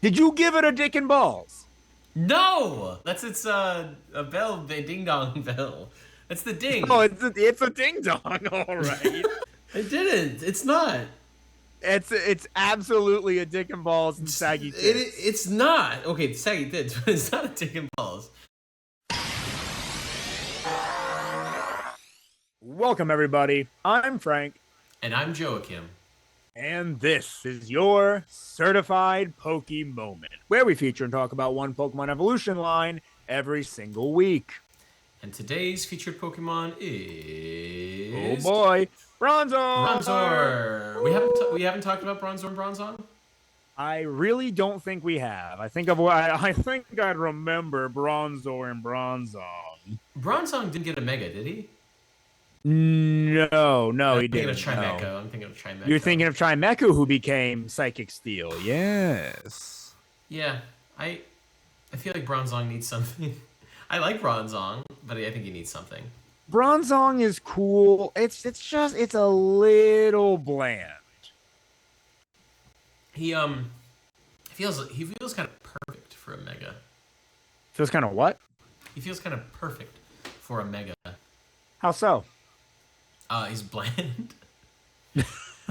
Did you give it a dick and balls? No! That's its a bell, the ding dong bell. That's the Oh, ding. it's a ding dong. All right. I didn't. It's not. It's absolutely a dick and balls and It's, saggy tits. it's not. Okay, it's saggy tits, but it's not a dick and balls. Welcome everybody. I'm Frank, And I'm Joachim. and this is your certified Poke Moment, where we feature and talk about one Pokemon evolution line every single week. And today's featured Pokemon Oh is boy, Bronzor. Bronzor. We haven't talked about Bronzor and Bronzong. I really don't think we have. I think I'd remember Bronzor and Bronzong. Bronzong didn't get a Mega, did he? No, I'm he thinking of didn't. No. Trimecho. I'm thinking of Trimecho. You're thinking of Trimecho, who became Psychic Steel. Yes. Yeah, I feel like Bronzong needs something. I like Bronzong, but I think he needs something. Bronzong is cool. It's a little bland. He he feels kind of perfect for a Mega. Feels kind of what? He feels kind of perfect for a Mega. How so? He's bland. I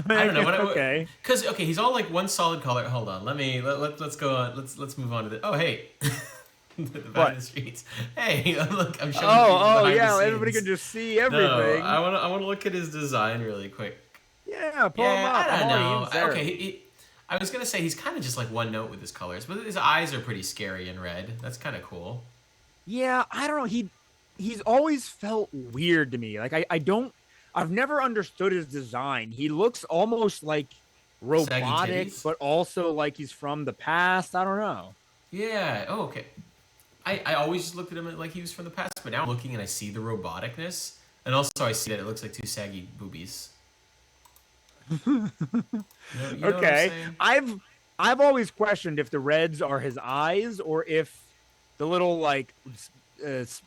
don't know what. Okay. Because okay, he's all like one solid color. Hold on, let's go on. Let's move on to the. Oh hey, the behind What? the streets. Hey, look, I'm showing you Oh, behind yeah. the Everybody scenes. can just see No, everything. I want to look at his design really quick. Yeah, pull him Yeah, up. I I'm don't already know. in there. Okay, I was gonna say he's kind of just like one note with his colors, but his eyes are pretty scary in red. That's kind of cool. Yeah, I don't know. He's always felt weird to me. Like I don't. I've never understood his design. He looks almost like Saggy robotic, titties. but also like he's from the past. I don't know. Yeah. Oh, okay. I always looked at him like he was from the past, but now I'm looking and I see the roboticness, and also I see that it looks like two saggy boobies. You know what I'm Okay, saying? I've always questioned if the reds are his eyes or if the little like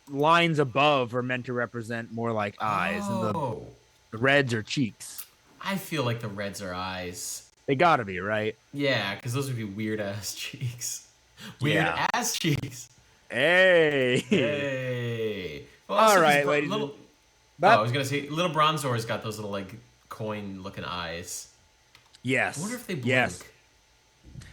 lines above are meant to represent more like eyes, and Oh, the reds are cheeks. I feel like the reds are eyes. They gotta be right. Yeah, because those would be weird ass cheeks. Weird Yeah. ass cheeks. Hey. Hey. Well, All also just right, ladies and little. Oh, I but was gonna say little Bronzor's got those little like coin-looking eyes. I wonder yes, if they yes. blink.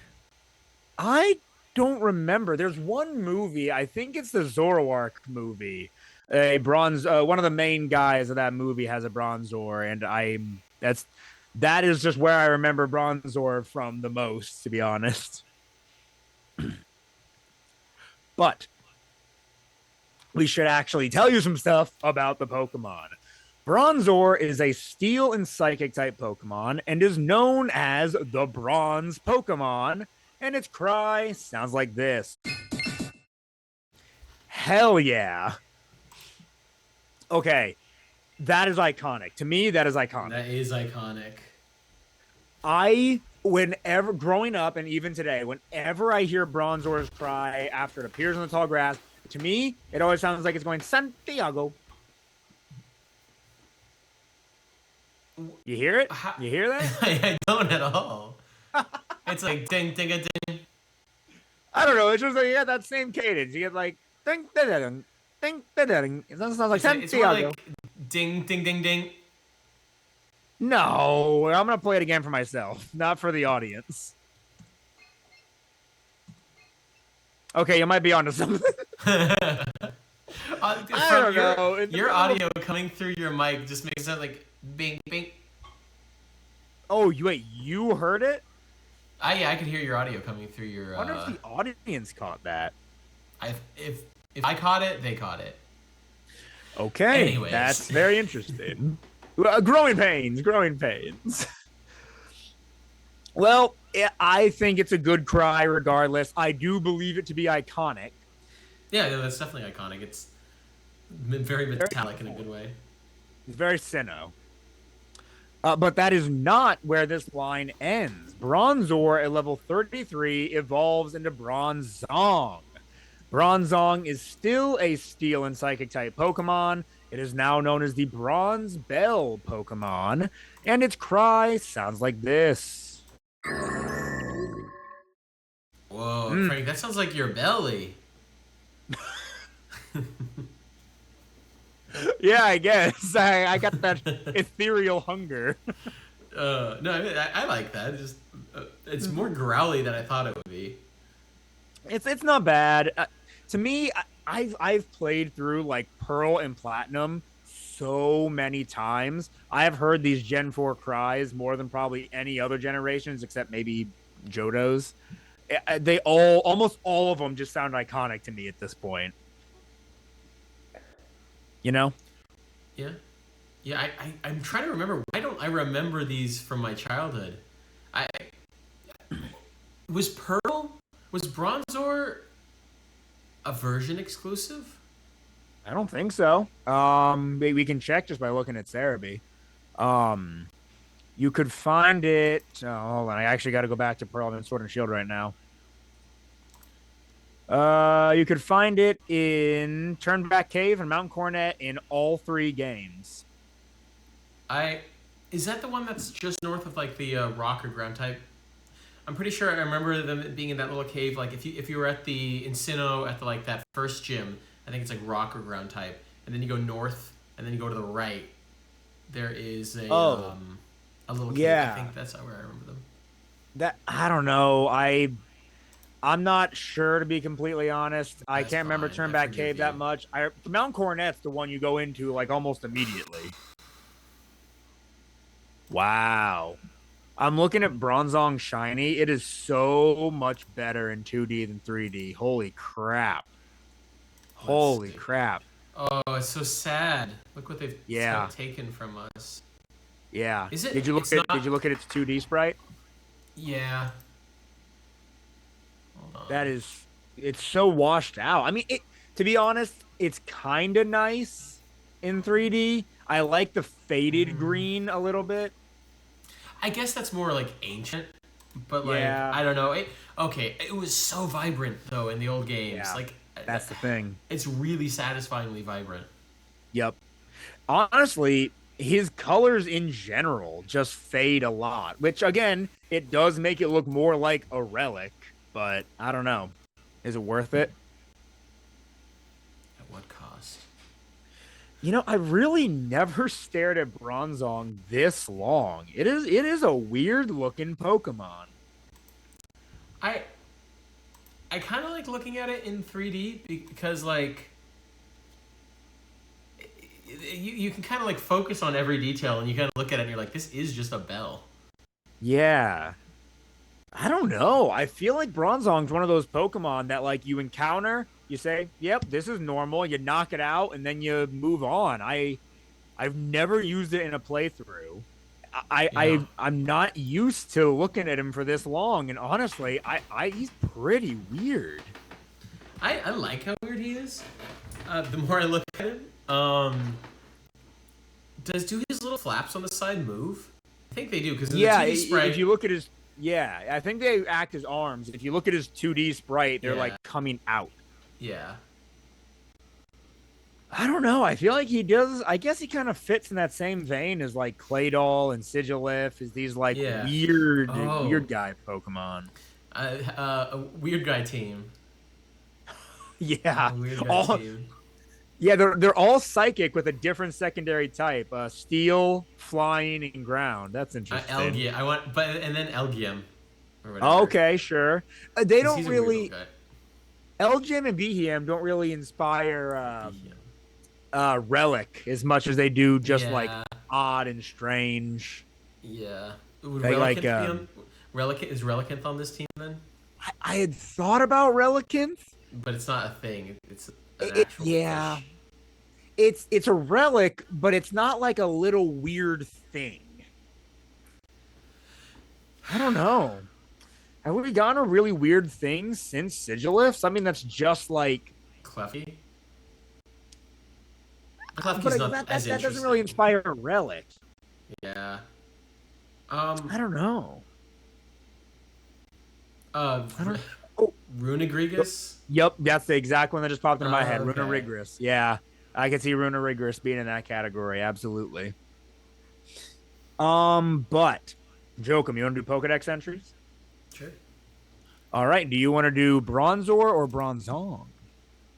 I don't remember. There's one movie. I think it's the Zoroark movie. A bronze. One of the main guys of that movie has a Bronzor, and that is just where I remember Bronzor from the most, to be honest. But we should actually tell you some stuff about the Pokemon. Bronzor is a steel and psychic type Pokemon and is known as the Bronze Pokemon, and its cry sounds like this. Hell yeah. Okay, that is iconic. To me, that is iconic. That is iconic. Whenever growing up and even today, whenever I hear Bronzor's cry after it appears in the tall grass, to me, it always sounds like it's going Santiago. You hear it? You hear that? I don't at all. It's like ding ding a ding. I don't know. It's just like you get that same cadence. You get like ding ding ding ding ding ding. It sounds like It's more Santiago. like ding ding ding ding. No, I'm gonna play it again for myself, not for the audience. Okay, you might be onto something. I don't know. Your audio coming through your mic just makes it sound like bing bing. Oh, you heard it? Yeah, I could hear your audio coming through your. I wonder if the audience caught that. If I caught it, they caught it. Okay, Anyways. that's very interesting. Growing pains, growing pains. Well, I think it's a good cry regardless. I do believe it to be iconic. Yeah, that's definitely iconic. It's very metallic in a good way. It's very Sinnoh. But that is not where this line ends. Bronzor at level 33 evolves into Bronzong. Bronzong is still a steel and psychic type Pokemon. It is now known as the Bronze Bell Pokemon, and its cry sounds like this. Whoa. Like that sounds like your belly. Yeah, I guess I got that ethereal hunger. No, I mean I like that. It's more Mhm. growly than I thought it would be. It's not bad. To me, I've played through like Pearl and Platinum so many times. I have heard these Gen 4 cries more than probably any other generations except maybe Johto's. They all almost all of them just sound iconic to me at this point. You know? Yeah, yeah. I'm trying to remember. Why don't I remember these from my childhood? I was Pearl was Bronzor a version exclusive? I don't think so. We can check just by looking at Cerebi. Um, you could find it. Oh, hold on, I actually got to go back to Pearl and Sword and Shield right now. You could find it in Turnback Cave and Mount Cornet in all three games. I is that the one that's just north of like the rock or ground type? I'm pretty sure I remember them being in that little cave. Like if you were at the Encino at the like that first gym, I think it's like rock or ground type, and then you go north, and then you go to the right. There is Oh, a little cave. I yeah. think that's where I remember them. That I don't know. I'm not sure to be completely honest. I That's can't remember fine. I Turnback forgive Cave that you. much. Mount Cornet's the one you go into like almost immediately. Wow. I'm looking at Bronzong Shiny. It is so much better in 2D than 3D. Holy crap. Oh, that's Holy stupid. crap. Oh, it's so sad. Look what they've kind of Yeah. taken from us. Yeah. Is it? Did you look It's at did not. you look at its 2D sprite? Yeah. Hold That on. is it's so washed out. I mean, it to be honest, it's kind of nice in 3D. I like the faded green a little bit. I guess that's more like ancient, but like Yeah. I don't know. Okay, it was so vibrant though in the old games. Yeah. Like That's the thing. it's really satisfyingly vibrant. Yep. Honestly, his colors in general just fade a lot, which again, it does make it look more like a relic, but I don't know. Is it worth it? At what cost? I really never stared at Bronzong this long. It is a weird looking Pokemon. I I kind of like looking at it in 3D because like you can kind of like focus on every detail and you kind of look at it and you're like this is just a bell. Yeah. I don't know. I feel like Bronzong's one of those Pokemon that like you encounter, you say, "Yep, this is normal." You knock it out and then you move on. I've never used it in a playthrough. Yeah. I'm not used to looking at him for this long, and honestly, I he's pretty weird. I like how weird he is. The more I look at him, do his little flaps on the side move? I think they do because in the Yeah, 2D if sprite, you look at his yeah, I think they act as arms. If you look at his 2D sprite, they're like yeah, coming out. yeah, I don't know. I feel like he does. I guess he kind of fits in that same vein as like Claydol and Sigilif, is these like yeah. weird Oh, guy Pokemon. a weird guy team. Yeah, A weird guy all team. yeah, they're all psychic with a different secondary type. Steel, flying, and ground. That's interesting. Elgia. I want, but and then Elgium or whatever, Okay, sure. They because don't he's a weird little really guy. Elgin and Behem don't really inspire Behem. Relic as much as they do just like Yeah, odd and strange. yeah. Would They like Relicanth be on? Is Relicanth on this team then? I had thought about Relicanth. But it's not a thing. It's an actual Yeah, fish. it's a relic, but it's not like a little weird thing. I don't know. Have we gotten a really weird thing since Sigilifs? I mean, that's just like, Cleffy. but Clefty's like, not as that doesn't really interesting. inspire a relic. Yeah. I Um. don't know. Uh. I don't. Oh, Runegrigus. yep, that's the exact one that just popped into my head. Runa Okay. Rigorous. Yeah, I can see Runa Rigorous being in that category. Absolutely. But Jokum, you want to do Pokedex entries? Sure. All right. Do you want to do Bronzor or Bronzong?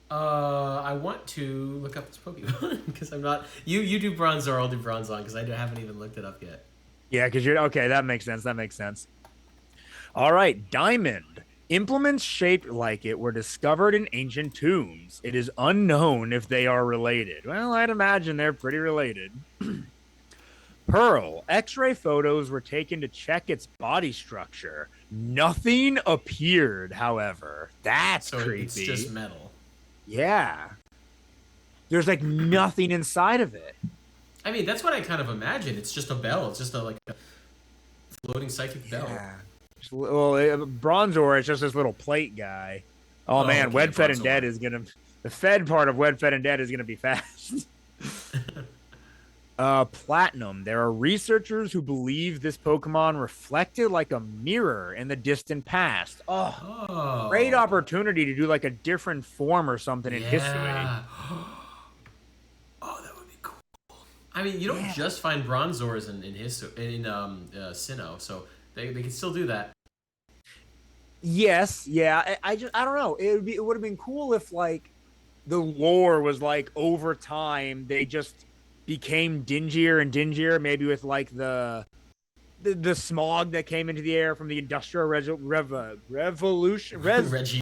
I want to look up this Pokemon because I'm not. You do Bronzor, I'll do Bronzong because haven't even looked it up yet. Yeah, because you're okay. That makes sense. That makes sense. All right. Diamond. Implements shaped like it were discovered in ancient tombs. It is unknown if they are related. Well, I'd imagine they're pretty related. Pearl. X ray photos were taken to check its body structure. Nothing appeared, however. That's So it's just creepy. metal. Yeah. There's like nothing inside of it. I mean, that's what I kind of imagine. It's just a bell. It's just like a floating psychic bell. Yeah. Well, Bronzor is just this little plate guy. Oh Oh, man, okay, Wed Fed and Bronzor. Dead is gonna. The Fed part of Wed Fed and Dead is gonna be fast. Platinum. There are researchers who believe this Pokemon reflected like a mirror in the distant past. Oh, great Oh, opportunity to do like a different form or something in Hisui. yeah. Oh, that would be cool. I mean, you don't Yeah. just find Bronzors in Sinnoh, so they can still do that. Yes. Yeah. I don't know. It would have been cool if like the lore was like over time they just became dingier and dingier, maybe with like the smog that came into the air from the revolution. Regilution.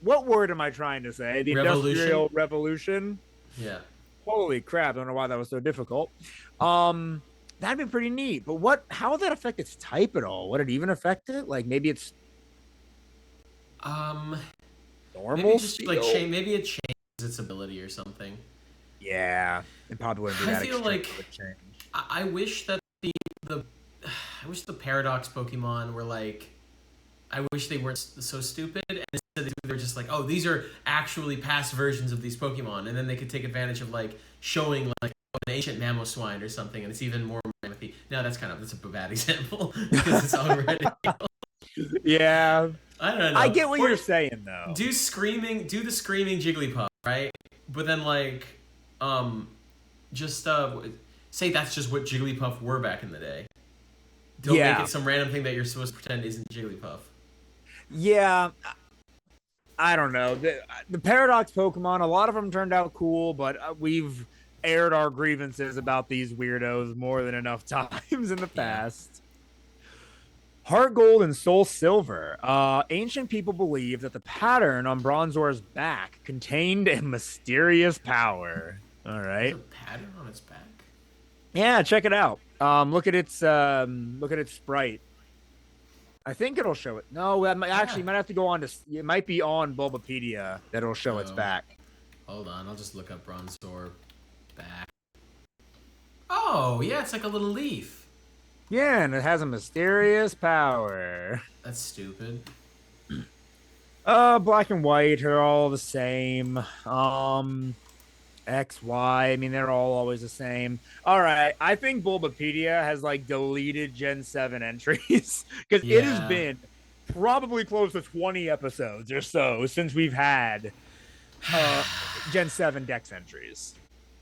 What word am I trying to say? The Revolution. industrial revolution. Yeah. Holy crap! I don't know why that was so difficult. That'd be pretty neat. But what? How would that affect its type at all? Would it even affect it? Like maybe it's Um, maybe normal just like steel. maybe it changes its ability or something. Yeah, it probably wouldn't be I that feel extreme like of a change. I wish that the I wish the paradox Pokemon were like I wish they weren't so stupid and instead they were just like, oh, these are actually past versions of these Pokemon, and then they could take advantage of like showing like an ancient Mamoswine or something, and it's even more Mammoth. No, that's a bad example because it's already. Yeah, I don't I know. get what Or you're saying though. do the screaming Jigglypuff, right? But then like, um, just say that's just what Jigglypuff were back in the day. Don't make Yeah, it some random thing that you're supposed to pretend isn't Jigglypuff. yeah. I don't know. The paradox Pokemon, a lot of them turned out cool, but we've aired our grievances about these weirdos more than enough times in the Yeah. past. Heart Gold and Soul Silver. Ancient people believe that the pattern on Bronzor's back contained a mysterious power. All There's a right. pattern on its back. Yeah, check it out. Look at its sprite. I think it'll show it. No, actually, Yeah. you might have to go on to. It might be on Bulbapedia that it'll show its Oh, back. hold on. I'll just look up Bronzor back. Oh, yeah, it's like a little leaf. Yeah, and it has a mysterious power. That's stupid. Black and white are all the same. X, Y. I mean, they're all always the same. All right. I think Bulbapedia has like deleted Gen 7 entries because it has Yeah. been probably close to 20 episodes or so since we've had uh Gen 7 Dex entries.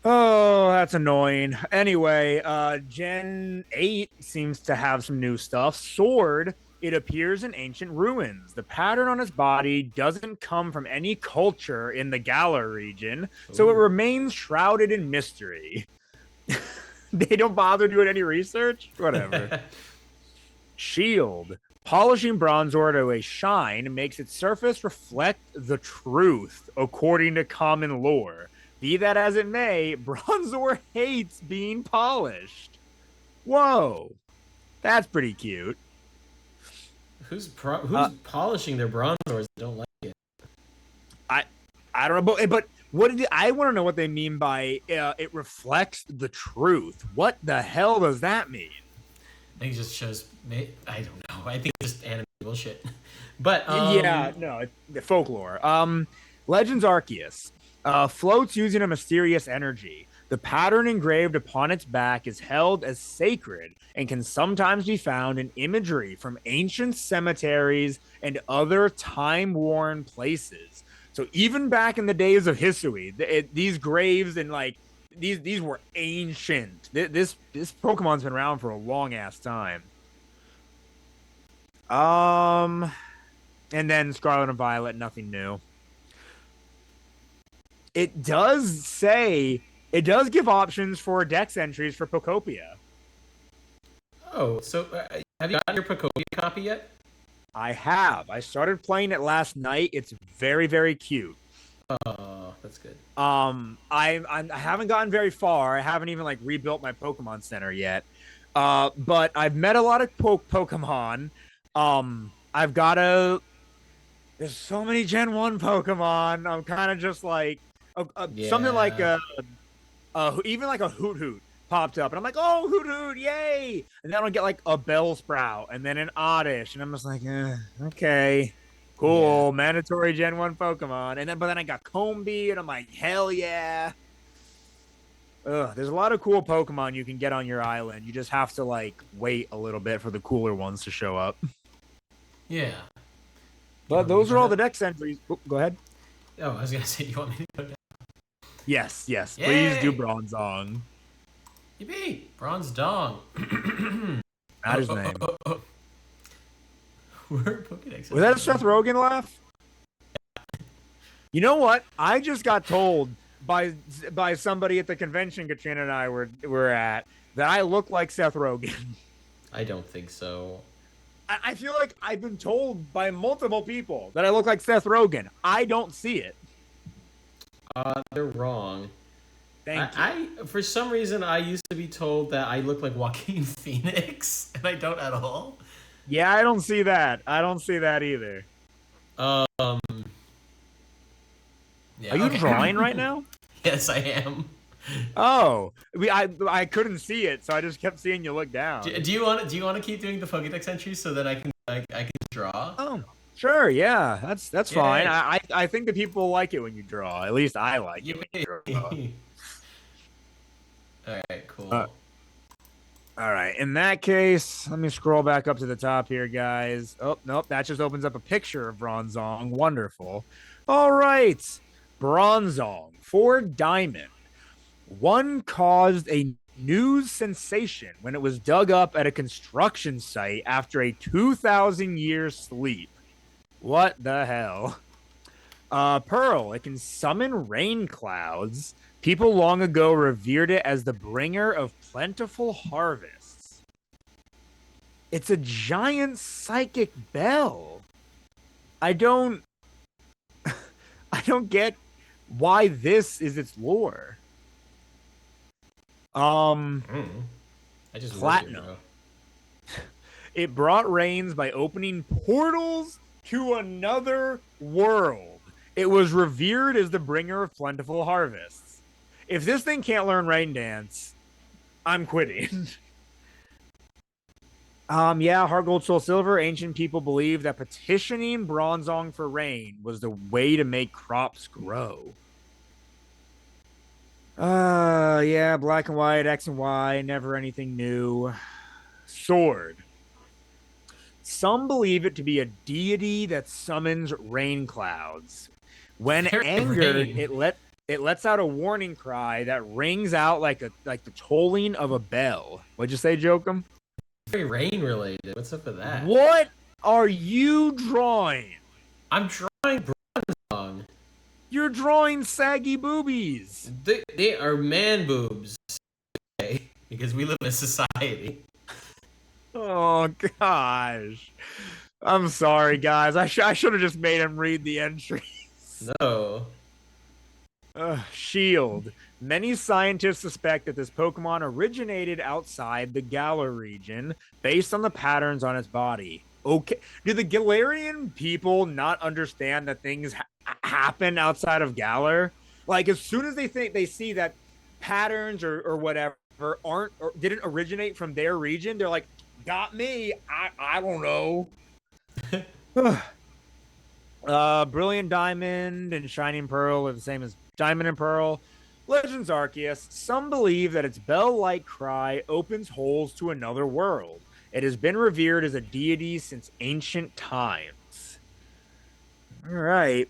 Oh, that's annoying. Anyway, Gen 8 seems to have some new stuff. Sword, it appears in ancient ruins. The pattern on its body doesn't come from any culture in the Galar region, so it Ooh. remains shrouded in mystery. They don't bother doing any research? Whatever. Shield. Polishing Bronzor to a shine makes its surface reflect the truth, according to common lore. Be that as it may, Bronzor hates being polished. Whoa, that's pretty cute. Who's polishing their Bronzors that don't like it? I I don't know, but what did I want to know what they mean by it reflects the truth? What the hell does that mean? I think it just shows. I don't know. I think it's just anime bullshit. But Yeah, no, the folklore. Legends Arceus floats using a mysterious energy. The pattern engraved upon its back is held as sacred and can sometimes be found in imagery from ancient cemeteries and other time-worn places. So even back in the days of Hisui, these graves and like these were ancient. This Pokemon's been around for a long ass time. Um, And then Scarlet and Violet, nothing new. It does say it does give options for Dex entries for Pocopia. Oh, so have you gotten your Procopia copy yet? I have. I started playing it last night. It's very, very cute. Oh, that's good. I haven't gotten very far. I haven't even like rebuilt my Pokemon Center yet. But I've met a lot of Pokemon. I've got a. There's so many Gen One Pokemon. I'm kind of just like something like Yeah. even like a Hoot Hoot popped up, and I'm like, oh, Hoot Hoot, yay! And then I'll get like a Bellsprout, and then an Oddish, and I'm just like, okay, Yeah. cool, mandatory Gen One Pokemon, and then but then I got Combi, and I'm like, hell yeah! There's a lot of cool Pokemon you can get on your island. You just have to like wait a little bit for the cooler ones to show up. Yeah. You But want me to those go are all now? the dex entries. Oh, go ahead. Oh, I was gonna say, you want me to go now? Yes, yes. Please do Yay! Bronzong. Yippee! Bronzong. Not his name. Where Pokedex Was that a entries Seth are? Rogen laugh? You know what? I just got told by somebody at the convention Katrina and I were at that I look like Seth Rogen. I don't think so. I feel like I've been told by multiple people that I look like Seth Rogen. I don't see it. They're wrong. Thank you. For some reason, I used to be told that I look like Joaquin Phoenix, and I don't at all. Yeah, I don't see that. I don't see that either. Um, Are yeah, you okay. drawing right now? Yes, I am. Oh, I couldn't see it, so I just kept seeing you look down. Do you want to keep doing the Pokédex entries so that I can draw? Oh, sure, yeah, that's fine. Yay! I think that people like it when you draw. At least I like it when you draw. Yay! All right, Uh, cool. all right. In that case, let me scroll back up to the top here, guys. Oh, nope. That just opens up a picture of Bronzong. Wonderful. All right. Bronzong for Diamond. One caused a news sensation when it was dug up at a construction site after a 2,000-year sleep. What the hell? Pearl, it can summon rain clouds. People long ago revered it as the bringer of plentiful harvests. It's a giant psychic bell. I don't I don't get why this is its lore. Mm. I just worked here, Platinum. bro. It brought rains by opening portals to another world. It was revered as the bringer of plentiful harvests. If this thing can't learn rain dance, I'm quitting. Yeah, Heart Gold Soul Silver. Ancient people believed that petitioning Bronzong for rain was the way to make crops grow. Yeah, black and white, X and Y, never anything new. Sword. Some believe it to be a deity that summons rain clouds. When Very angered, rain. it lets out a warning cry that rings out like the tolling of a bell. What'd you say, Jokum? Very rain related. What's up with that? What are you drawing? I'm drawing Bronzong. You're drawing saggy boobies. They are man boobs. Okay? Because we live in a society. Oh gosh. I'm sorry, guys. I should have just made him read the entry. No. Shield. Many scientists suspect that this Pokemon originated outside the Galar region based on the patterns on its body. Okay. Do the Galarian people not understand that things happen outside of Galar? Like, as soon as they see that patterns or whatever aren't or didn't originate from their region, they're like, got me. I don't know. Brilliant Diamond and Shining Pearl are the same as Diamond and Pearl. Legends Arceus. Some believe that its bell-like cry opens holes to another world. It has been revered as a deity since ancient times. All right.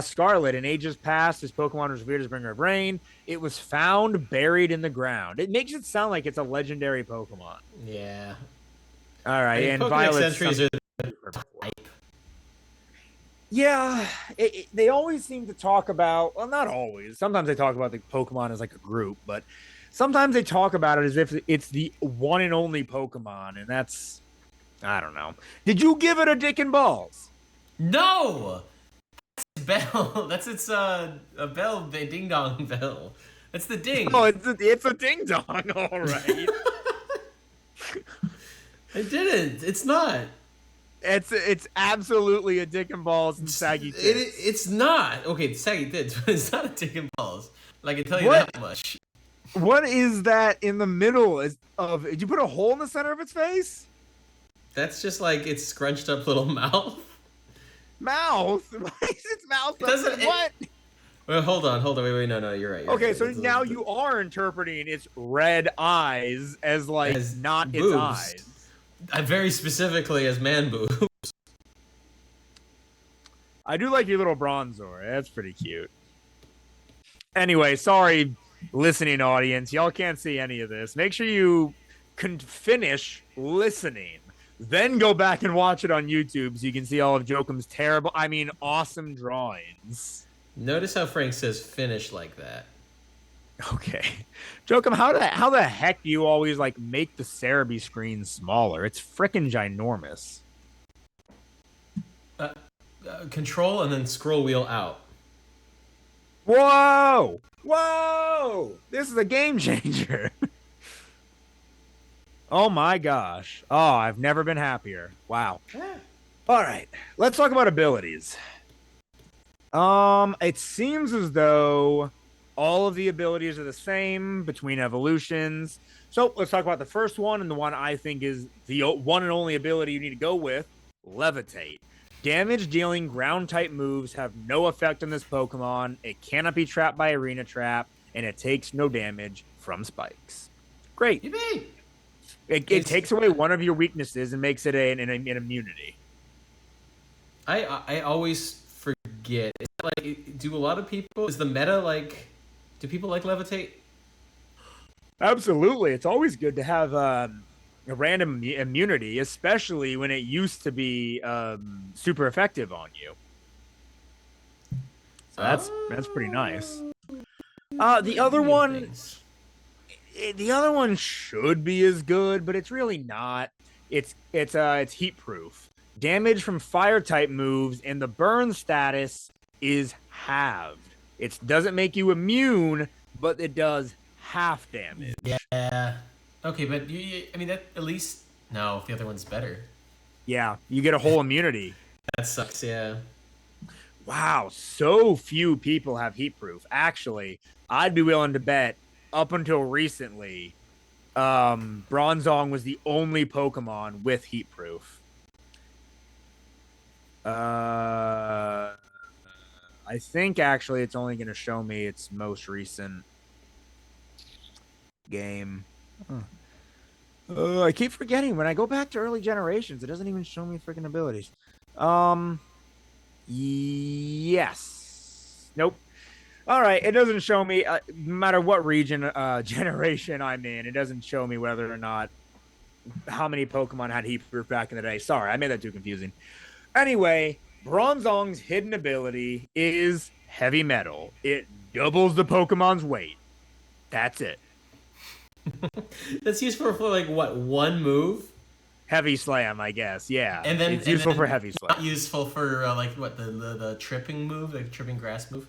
Scarlet. In ages past, this Pokemon was revered as bringer of rain. It was found buried in the ground. It makes it sound like it's a legendary Pokemon. Yeah. All right. I think And Pokedex Violet's entries are the perfect. type. Yeah, they always seem to talk about, well, not always. Sometimes they talk about the Pokemon as like a group, but sometimes they talk about it as if it's the one and only Pokemon, and that's, I don't know. Did you give it a dick and balls? No, bell. That's its a bell. The ding dong bell. That's the Oh, ding. it's a ding dong, all right. I didn't. It's not. It's absolutely a dick and balls and saggy tits. It's not. Okay, it's saggy tits, but it's not a dick and balls. Like, I can tell you What that much. what is that in the middle is of? Did you put a hole in the center of its face? That's just like its scrunched up little mouth. Mouth? Why is its mouth It up doesn't. there? What? Well, hold on, wait, no, you're right, Okay, so It's now you are interpreting its red eyes as like as not its boobs. eyes. Very specifically as man boob. I do like your little Bronzor. That's pretty cute. Anyway, sorry, listening audience. Y'all can't see any of this. Make sure you can finish listening. Then go back and watch it on YouTube so you can see all of Jokum's terrible, I mean, awesome drawings. Notice how Frank says finish like that. Okay. Jokum, how the heck do you always like make the Cerebi screen smaller? It's freaking ginormous. Uh, Control and then scroll wheel out. Whoa! Whoa! This is a game changer. Oh my gosh. Oh, I've never been happier. Wow. All right. Let's talk about abilities. It seems as though all of the abilities are the same between evolutions. So let's talk about the first one and the one I think is the one and only ability you need to go with, Levitate. Damage dealing ground type moves have no effect on this Pokemon. It cannot be trapped by Arena Trap, and it takes no damage from spikes. Great. Yippee! It takes away one of your weaknesses and makes it an immunity. I always forget. Is it like, do a lot of people? Is the meta like? Do people like levitate? Absolutely. It's always good to have a random immunity, especially when it used to be super effective on you. So that's pretty nice. The other one, things. the other one should be as good, but it's really not. It's heat proof. Damage from fire type moves and the burn status is halved. It doesn't make you immune, but it does half damage. Yeah. Okay, but I mean that at least no. The other one's better. Yeah, you get a whole immunity. That sucks. Yeah. Wow, so few people have heat proof. Actually, I'd be willing to bet up until recently, Bronzong was the only Pokemon with heat proof. I think actually it's only going to show me its most recent game. I keep forgetting when I go back to early generations, it doesn't even show me freaking abilities. Yes. Nope. All right. It doesn't show me, no matter what region, generation I'm in, it doesn't show me whether or not how many Pokemon had heat proof back in the day. Sorry, I made that too confusing. Anyway, Bronzong's hidden ability is heavy metal. It doubles the Pokemon's weight. That's it. That's useful for like what, one move? Heavy slam, I guess. Yeah, And then it's useful for heavy not slam. useful for like what the tripping move, like tripping grass move.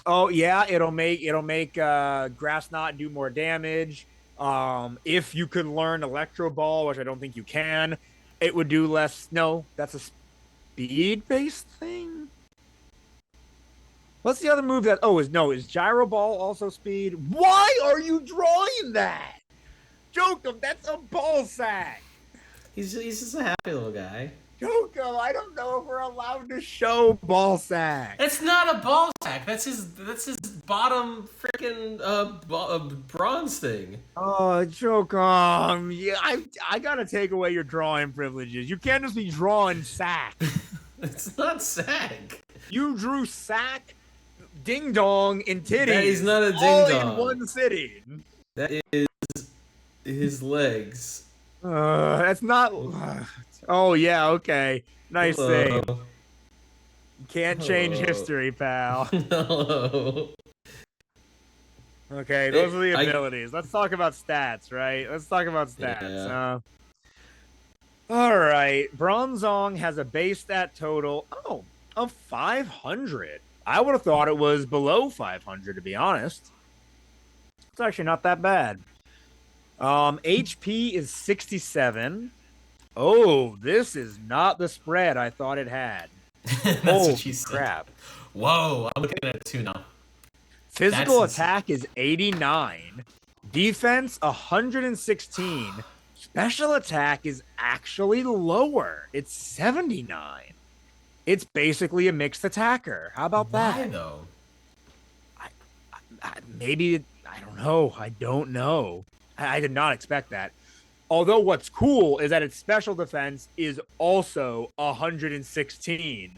Oh yeah, it'll make grass knot do more damage. If you could learn electro ball, which I don't think you can, it would do less. No, that's a speed based thing. What's the other move that? Oh, is gyro ball also speed? Why are you drawing that? Jokum, that's a ball sack. He's just a happy little guy. Jokum, I don't know if we're allowed to show ball sack. That's not a ball sack. That's his bottom freaking bronze thing. Oh, Jokum, yeah, I gotta take away your drawing privileges. You can't just be drawing sack. It's not sack. You drew sack, ding dong, and titties. That is not a ding all dong. in one sitting. That is his legs. That's not. Oh yeah, okay. Nice Hello. save. Can't change Oh. history, pal. No. Okay, those are the I abilities. Let's talk about stats, right? Let's talk about stats. yeah. All right. Bronzong has a base stat total, of 500. I would have thought it was below 500, to be honest. It's actually not that bad. HP is 67. Oh, this is not the spread I thought it had. That's what she Holy said. crap. Whoa, I'm looking at it too now. That's Physical insane. attack is 89. Defense 116. Special attack is actually lower. It's 79. It's basically a mixed attacker. How about Why that? though? I, maybe I don't know. I don't know. I did not expect that. Although what's cool is that its special defense is also 116.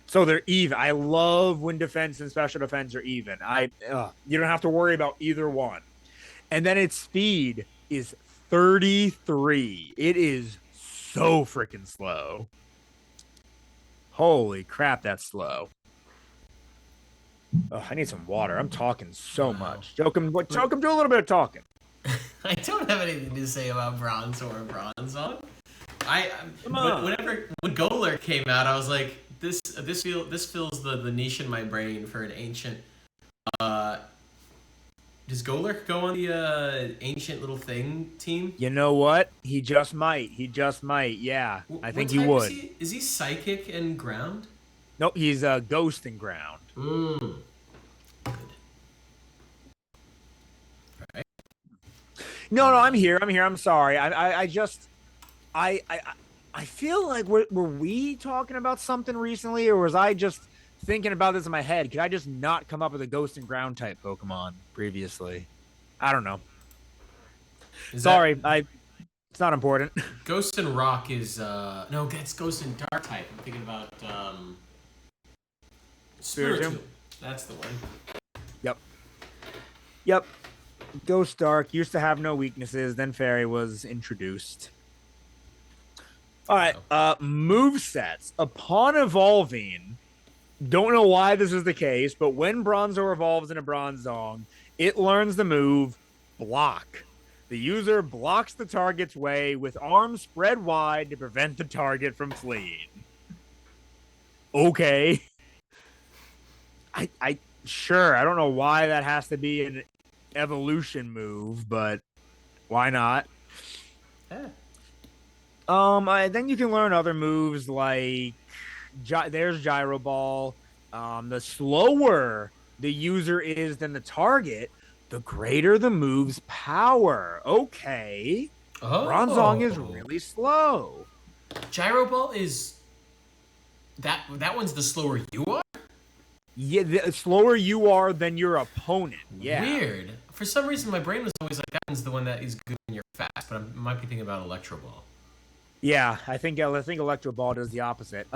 So they're even. I love when defense and special defense are even. You don't have to worry about either one. And then its speed is 33. It is so freaking slow. Holy crap, that's slow. Oh, I need some water. I'm talking so Wow. much. Jokum, do a little bit of talking. I don't have anything to say about Bronze or Bronzong. I Come on. when Golurk came out, I was like, this fills the niche in my brain for an ancient. Uh, does Golurk go on the ancient little thing team? You know what? He just might. He just might. Yeah, I What think he type is would. he? Is he psychic and ground? Nope, he's a ghost and ground. Mmm. Good. Right. No, I'm here. I'm here. I'm sorry. I just, I, I, I feel like were we talking about something recently, or was I just thinking about this in my head? Could I just not come up with a ghost and ground type Pokemon previously? I don't know. Is that Sorry, it's not important. Ghost and Rock is no, that's Ghost and Dark type. I'm thinking about Spiritomb? Spiritomb. That's the one. Yep. Yep. Ghost Dark used to have no weaknesses. Then Fairy was introduced. All right. Oh. Move sets. Upon evolving, don't know why this is the case, but when Bronzor evolves into Bronzong, it learns the move Block. The user blocks the target's way with arms spread wide to prevent the target from fleeing. Okay. I sure. I don't know why that has to be an evolution move, but why not? Yeah. Then you can learn other moves like there's Gyro Ball. The slower the user is than the target, the greater the move's power. Okay. Bronzong is Oh. really slow. Gyro Ball is that one's the slower you are? Yeah, the slower you are than your opponent. Yeah. Weird. For some reason, my brain was always like that one's the one that is good when you're fast, but I might be thinking about Electro Ball. Yeah, I think Electro Ball does the opposite.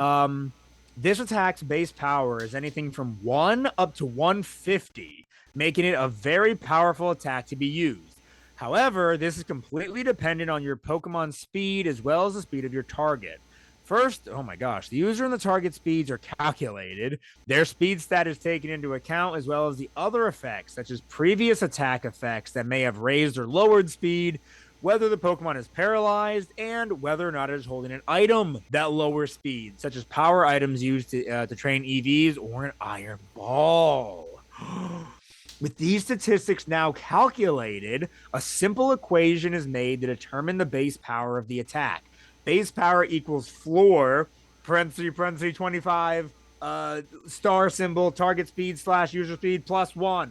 This attack's base power is anything from 1 up to 150, making it a very powerful attack to be used. However, this is completely dependent on your Pokemon's speed as well as the speed of your target. First, oh my gosh, the user and the target speeds are calculated. Their speed stat is taken into account, as well as the other effects, such as previous attack effects that may have raised or lowered speed, whether the Pokemon is paralyzed, and whether or not it is holding an item that lowers speed, such as power items used to train EVs or an Iron Ball. With these statistics now calculated, a simple equation is made to determine the base power of the attack. Base power equals floor, parenthesis, 25, star symbol, target speed / user speed plus 1.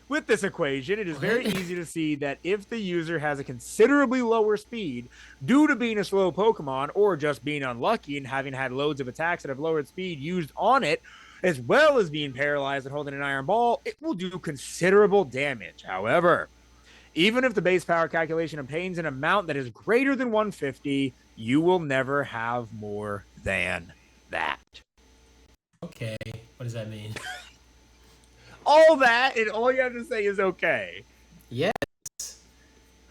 With this equation, it is very What? easy to see that if the user has a considerably lower speed due to being a slow Pokemon or just being unlucky and having had loads of attacks that have lowered speed used on it, as well as being paralyzed and holding an Iron Ball, it will do considerable damage. However, even if the base power calculation obtains an amount that is greater than 150, you will never have more than that. Okay. What does that mean? All that, and all you have to say is okay. Yes.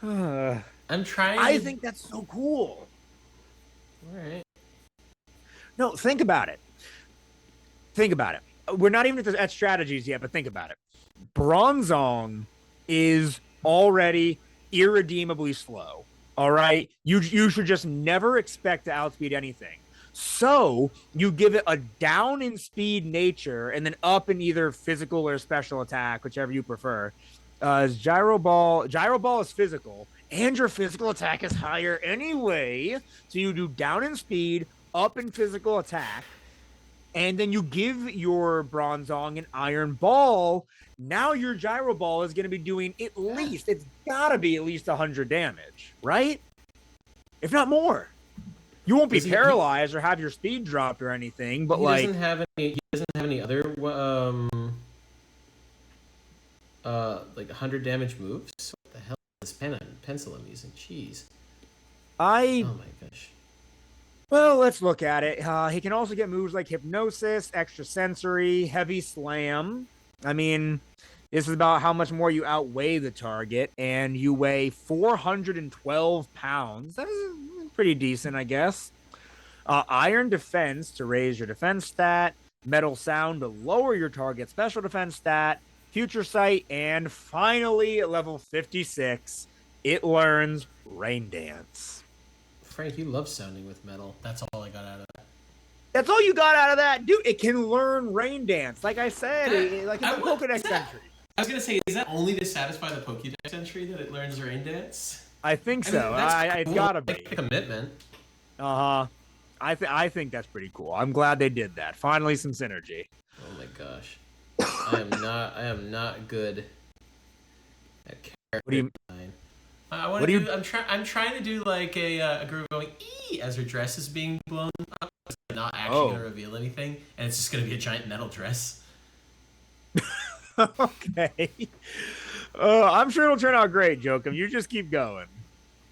I I'm trying to. think that's so cool. All right. No, think about it. think about it. We're not even at strategies yet, but think about it. Bronzong is already irredeemably slow. All right. You should just never expect to outspeed anything. So you give it a down in speed nature and then up in either physical or special attack, whichever you prefer. Gyro ball is physical, and your physical attack is higher anyway. So you do down in speed, up in physical attack, and then you give your Bronzong an iron ball. Now your gyro ball is going to be doing at least, it's got to be at least 100 damage, right? If not more. You won't be paralyzed or have your speed dropped or anything, but he doesn't have any other like 100 damage moves. What the hell is this pencil I'm using? Jeez. Oh my gosh. Well, let's look at it. He can also get moves like Hypnosis, Extrasensory, Heavy Slam. I mean, this is about how much more you outweigh the target, and you weigh 412 pounds. That's pretty decent, I guess. Iron Defense to raise your defense stat, Metal Sound to lower your target special defense stat, Future Sight, and finally, at level 56, it learns Rain Dance. Frank, you love sounding with metal. That's all I got out of that. That's all you got out of that, dude. It can learn Rain Dance, like I said, like it's a Pokedex entry. I was gonna say, is that only to satisfy the Pokedex entry that it learns Rain Dance? I think so. It's gotta be a commitment. I think that's pretty cool. I'm glad they did that. Finally, some synergy. Oh my gosh, I am not good at character design. I'm trying to do like a girl going ee as her dress is being blown up. It's not actually gonna reveal anything, and it's just gonna be a giant metal dress. Okay. I'm sure it'll turn out great, Jokum. You just keep going.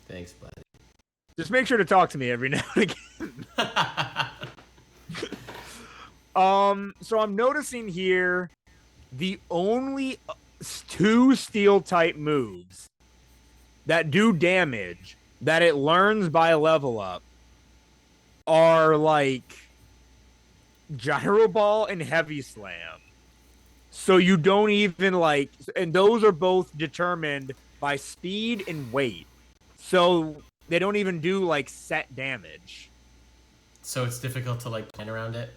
Thanks, buddy. Just make sure to talk to me every now and again. So I'm noticing here the only 2 steel type moves that do damage that it learns by level up are like Gyro Ball and Heavy Slam. So you don't even like, and those are both determined by speed and weight. So they don't even do like set damage. So it's difficult to like plan around it.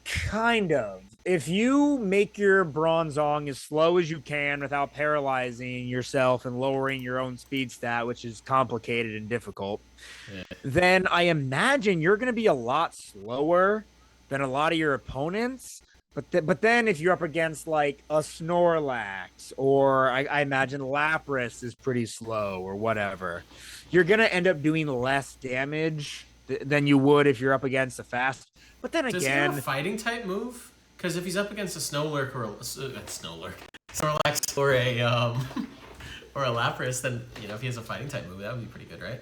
Kind of. If you make your Bronzong as slow as you can without paralyzing yourself and lowering your own speed stat, which is complicated and difficult, then I imagine you're going to be a lot slower than a lot of your opponents. But then if you're up against like a Snorlax or I imagine Lapras is pretty slow or whatever, you're going to end up doing less damage than you would if you're up against a fast. But then Does again, he have a fighting type move? Because if he's up against a Snowlurk or a Snorlax or a or a Lapras, then if he has a fighting type move, that would be pretty good, right?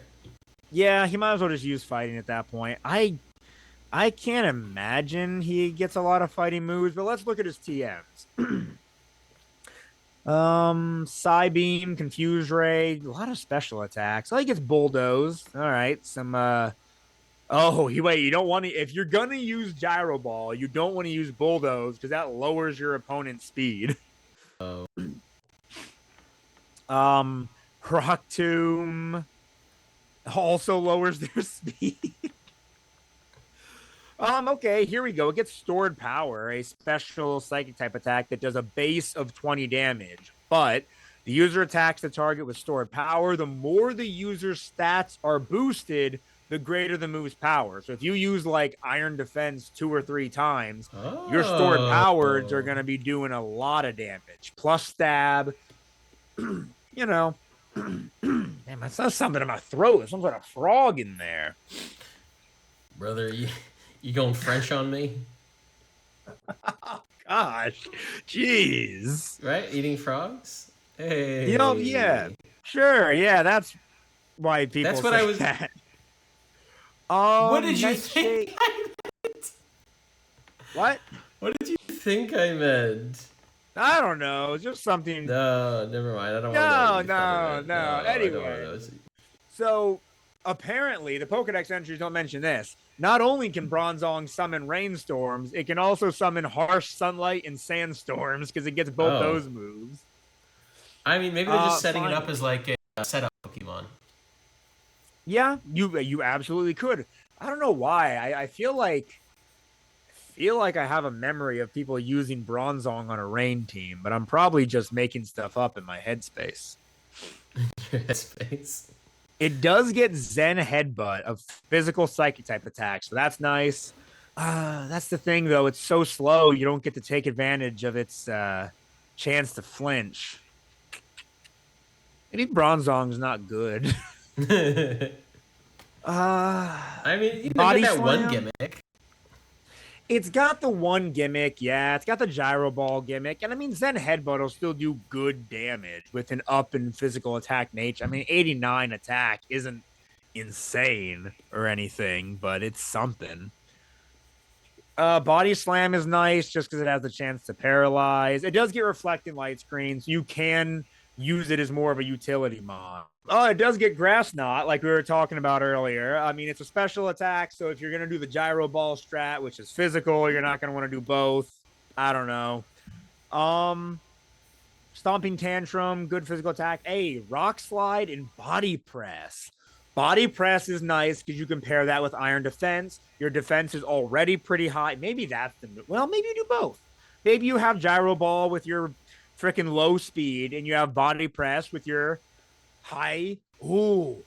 Yeah, he might as well just use fighting at that point. I can't imagine he gets a lot of fighting moves, but let's look at his TMs. Psybeam, Confuse Ray, a lot of special attacks. He gets Bulldoze. All right, some you don't want to, if you're gonna use Gyro Ball, you don't want to use Bulldoze because that lowers your opponent's speed. Oh. Rock Tomb also lowers their speed. Okay, here we go. It gets Stored Power, a special psychic type attack that does a base of 20 damage. But the user attacks the target with Stored Power. The more the user's stats are boosted, the greater the move's power. So if you use like Iron Defense 2 or 3 times, your Stored Powers are going to be doing a lot of damage. Plus Stab. Damn, I saw something in my throat. There's some sort of frog in there. Brother, you going French on me? Oh, gosh. Jeez. Right? Eating frogs? Hey. Yeah. Sure. Yeah, that's why people That's what I was... that. What did you think I meant? What? What did you think I meant? I don't know. It's just something. No, never mind. I don't want to know. Anyway. So, apparently, the Pokedex entries don't mention this. Not only can Bronzong summon rainstorms, it can also summon harsh sunlight and sandstorms because it gets both Oh. those moves. I mean, maybe they're just setting it up as Finally, like a setup Pokemon. yeah, you absolutely could. I don't know why. I feel like I have a memory of people using Bronzong on a rain team, but I'm probably just making stuff up in my headspace. Space. It does get Zen Headbutt of physical psychic type attacks, so that's nice. That's the thing though; it's so slow, you don't get to take advantage of its chance to flinch. Maybe Bronzong's not good. I mean, you know, get Body that one Slam. gimmick. It's got the one gimmick, yeah. It's got the gyro ball gimmick, and I mean Zen Headbutt will still do good damage with an up in physical attack nature. I mean, 89 attack isn't insane or anything, but it's something. Body Slam is nice just because it has the chance to paralyze. It does get reflecting light screens. So you can use it as more of a utility mod. Oh, it does get Grass Knot, like we were talking about earlier. I mean, it's a special attack, so if you're gonna do the Gyro Ball strat, which is physical, you're not gonna want to do both. I don't know. Um, Stomping Tantrum, good physical attack. Hey, Rock Slide and Body Press. Body Press is nice because you can pair that with Iron Defense. Your defense is already pretty high. Maybe that's the well. Maybe you do both. Maybe you have Gyro Ball with your freaking low speed, and you have Body Press with your high. Ooh,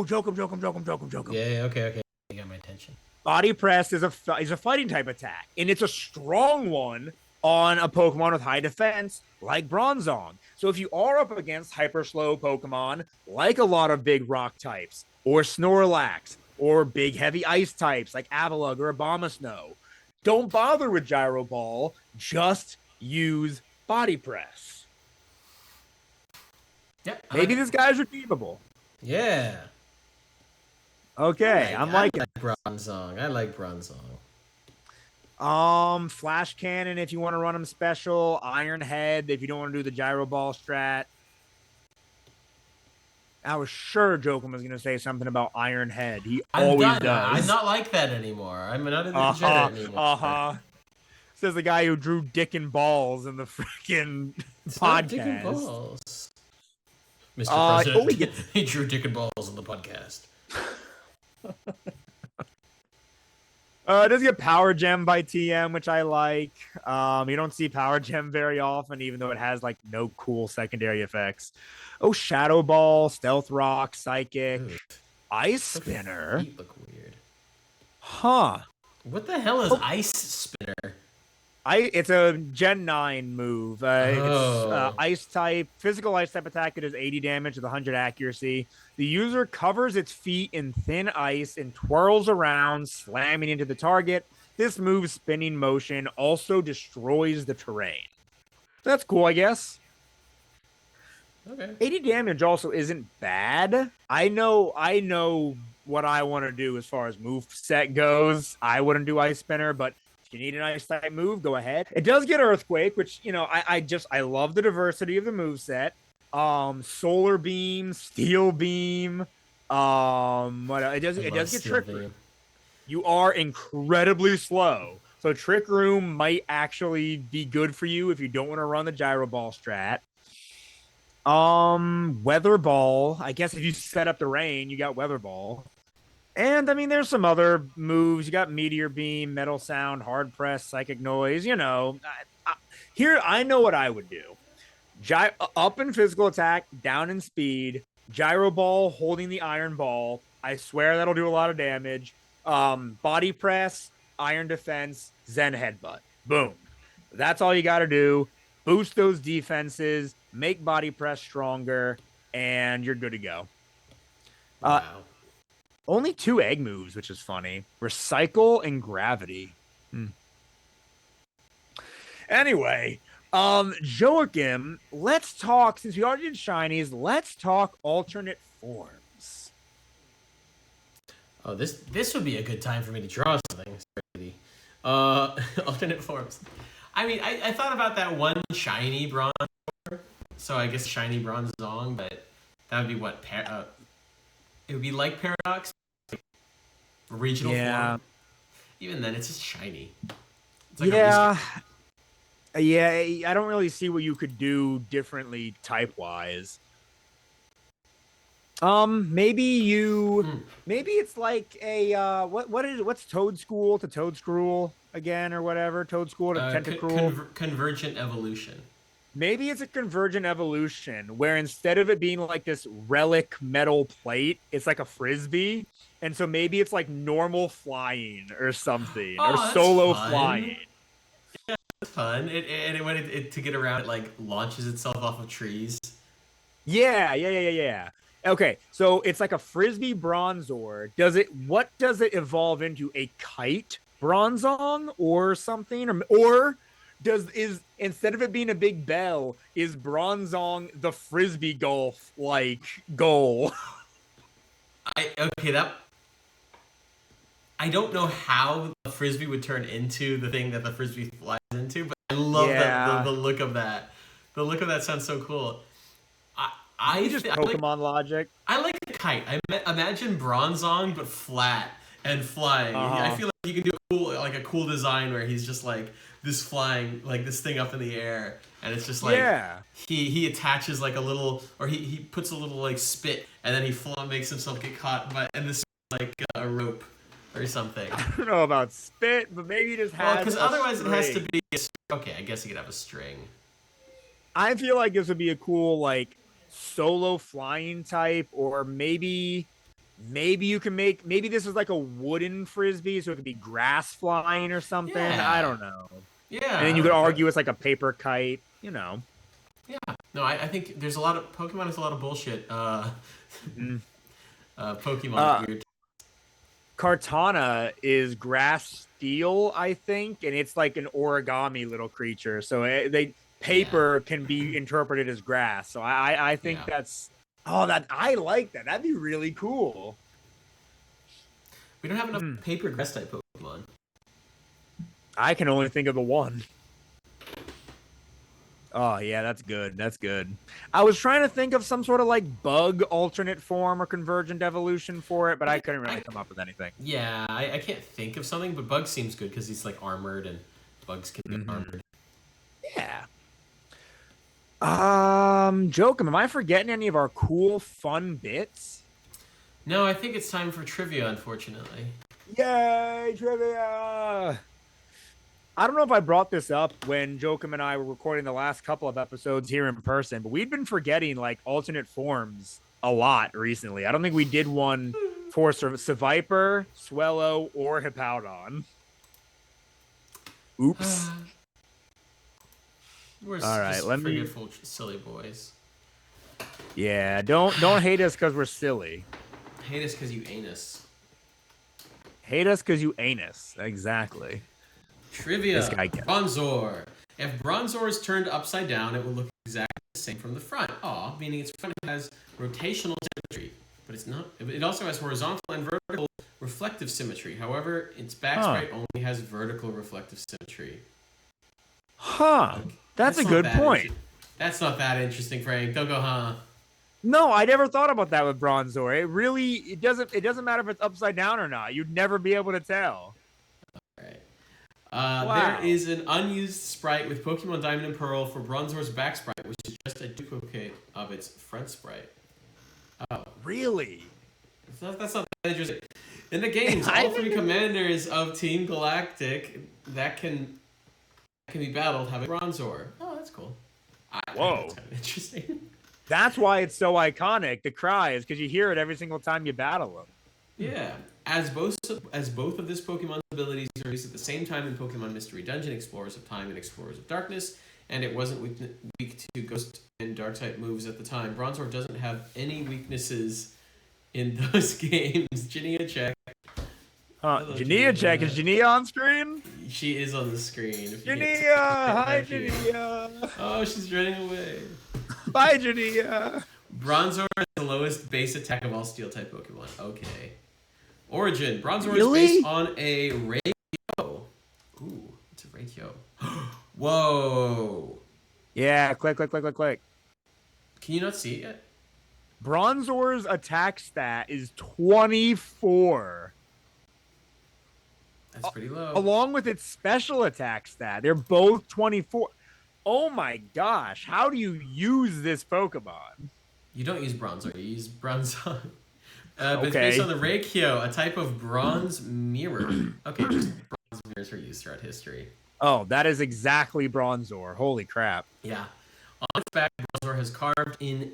joke him, joke him, joke him, joke him, joke him. Yeah, okay, okay. You got my attention. Body Press is a fighting type attack, and it's a strong one on a Pokemon with high defense like Bronzong. So if you are up against hyper slow Pokemon like a lot of big rock types or Snorlax or big heavy ice types like Avalugg or Abomasnow, don't bother with Gyro Ball. Just use Body Press. Yep, I Maybe like it. this guy's redeemable. Yeah. Okay, I'm I liking. like Bronzong. I like Bronzong. Flash Cannon if you want to run them special. Iron Head if you don't want to do the Gyro Ball strat. I was sure Jokum was going to say something about Iron Head. He I'm always done. I'm does. not like that anymore. I'm not in the Uh huh. degenerate anymore. Uh huh. Says the guy who drew dick and balls in the freaking It's not dick and podcast. balls. Mr. President, He gets. he drew dick and balls on the podcast. It does get Power Gem by TM, which I like. You don't see Power Gem very often, even though it has like no cool secondary effects. Oh, Shadow Ball, Stealth Rock, Psychic, Ooh, Ice her Spinner. feet look weird. Huh. What the hell is Oh, Ice Spinner? it's a Gen 9 move. It's Oh. ice type, physical ice type attack. It does 80 damage with 100 accuracy. The user covers its feet in thin ice and twirls around, slamming into the target. This move's spinning motion also destroys the terrain. That's cool, I guess. Okay. 80 damage also isn't bad. I know what I want to do as far as move set goes. I wouldn't do Ice Spinner, but if you need an ice type move, go ahead. It does get Earthquake, which I love the diversity of the move set. Solar Beam, Steel Beam. What I it love does get Steel Trick Room. Beam. You are incredibly slow. So Trick Room might actually be good for you if you don't want to run the Gyro Ball strat. Weather Ball. I guess if you set up the rain, you got Weather Ball. And I mean, there's some other moves. You got Meteor Beam, Metal Sound, Hard Press, Psychic Noise. Here, I know what I would do. Up in physical attack, down in speed, Gyro Ball holding the Iron Ball. I swear that'll do a lot of damage. Body Press, Iron Defense, Zen Headbutt. Boom. That's all you got to do. Boost those defenses, make Body Press stronger, and you're good to go. Uh, Wow. Only two egg moves, which is funny. Recycle and Gravity. Anyway, Joachim, let's talk, since we already did Shinies, let's talk alternate forms. Oh, this would be a good time for me to draw something. Alternate forms. I mean, I thought about that one shiny bronze, so I guess shiny Bronzong, but that would be what? It would be like Paradox, like regional Yeah. form. Even then, it's just shiny. It's like a reskin. Yeah, yeah. I don't really see what you could do differently type wise. Maybe Mm. maybe it's like a what's Toad School to Toad Screw again or whatever Toad School to Tentacruel. Convergent evolution. Maybe it's a convergent evolution where instead of it being like this relic metal plate, it's like a frisbee. And so maybe it's like normal flying or something or Oh, that's solo flying. fun. That's fun. When to get around, it like launches itself off of trees. Yeah. Okay, so it's like a frisbee bronzor. What does it evolve into? A kite bronzong or something? Or does is instead of it being a big bell, is bronzong the frisbee golf like goal? I okay that I don't know how the frisbee would turn into the thing that the frisbee flies into, but I love that the Yeah. look of that. The look of that sounds so cool. I Maybe just Pokemon logic. I like a kite. Imagine Bronzong but flat and flying. I Uh-huh. feel like you can do a cool design where he's just like this flying like this thing up in the air, and it's just like Yeah. he attaches like a little, or he puts a little like spit, and then makes himself get caught by, and this like a rope or something. I don't know about spit, but maybe he just Well, has because a otherwise it has to string. be okay. I guess you could have a string. I feel like this would be a cool like solo flying type, or maybe you can make maybe this is like a wooden frisbee, so it could be grass flying or something. I Yeah, don't know. And yeah, then I you could like that. argue it's like a paper kite. Yeah, no, I think there's a lot of Pokemon has a lot of bullshit. Mhm. Pokemon Uh weird. Kartana is grass steel, I think, and it's like an origami little creature. So they Yeah, paper can be interpreted as grass. So I think yeah. that's that I like that. That'd be really cool. We don't have enough Hmm. paper grass type Pokemon. I can only think of the one. Oh yeah, that's good. That's good. I was trying to think of some sort of like bug alternate form or convergent evolution for it, but I I can, couldn't really I, come up with anything. yeah, I can't think of something, but Bug seems good because he's like armored, and bugs can be Hmm. armored. Yeah. Jokum, am I forgetting any of our cool, fun bits? No, I think it's time for trivia. Unfortunately, Yay, trivia! I don't know if I brought this up when Jokum and I were recording the last couple of episodes here in person, but we'd been forgetting like alternate forms a lot recently. I don't think we did one for Seviper, Swellow, or Hippowdon. Oops. we're All right, just let me. forgetful, silly boys. Yeah, don't hate us because we're silly. Hate us because you anus. Hate us because you anus. Exactly. This Trivia. guy gets. Bronzor. If Bronzor is turned upside down, it will look exactly the same from the front. Aw, meaning its front has rotational symmetry, but it's not. It also has horizontal and vertical reflective symmetry. However, its back Huh. sprite only has vertical reflective symmetry. Huh. Okay, That's that's a not good that point. interesting. That's not that interesting, Frank. Don't go, huh? No, I never thought about that with Bronzor. It doesn't matter if it's upside down or not. You'd never be able to tell. All right. There Wow. is an unused sprite with Pokemon Diamond and Pearl for Bronzor's back sprite, which is just a duplicate of its front sprite. Oh, Really? that's not that interesting. In the games, I all think three commanders of Team Galactic that can be battled have a Bronzor. Oh, that's cool. I think that's Whoa. kind of interesting. That's why it's so iconic. The cry is because you hear it every single time you battle them. Yeah, as both of this Pokemon's abilities are released at the same time in Pokemon Mystery Dungeon, Explorers of Time and Explorers of Darkness, and it wasn't weak to Ghost and Dark type moves at the time. Bronzor doesn't have any weaknesses in those games. Jania check. Hello, Jania check. Is Jania. Jania on screen? She is on the screen. If you Jania! Hi, thank you. Jania! Oh, she's running away. Bye, Jania! Bronzor has the lowest base attack of all Steel type Pokemon. Okay. Origin. Bronzor is based Really? on a Reikyo. Ooh, it's a Reikyo. Whoa. Yeah, click, click, click, click, click. Can you not see it yet? Bronzor's attack stat is 24. That's pretty low. along with its special attack stat. They're both 24. Oh my gosh. How do you use this Pokemon? You don't use Bronzor, you use Bronzong. But it's based Okay. on the Reikyo, a type of bronze mirror. Okay, just bronze mirrors are used throughout history. Oh, that is exactly Bronzor. Holy crap. Yeah. On fact, Bronzor has carved in.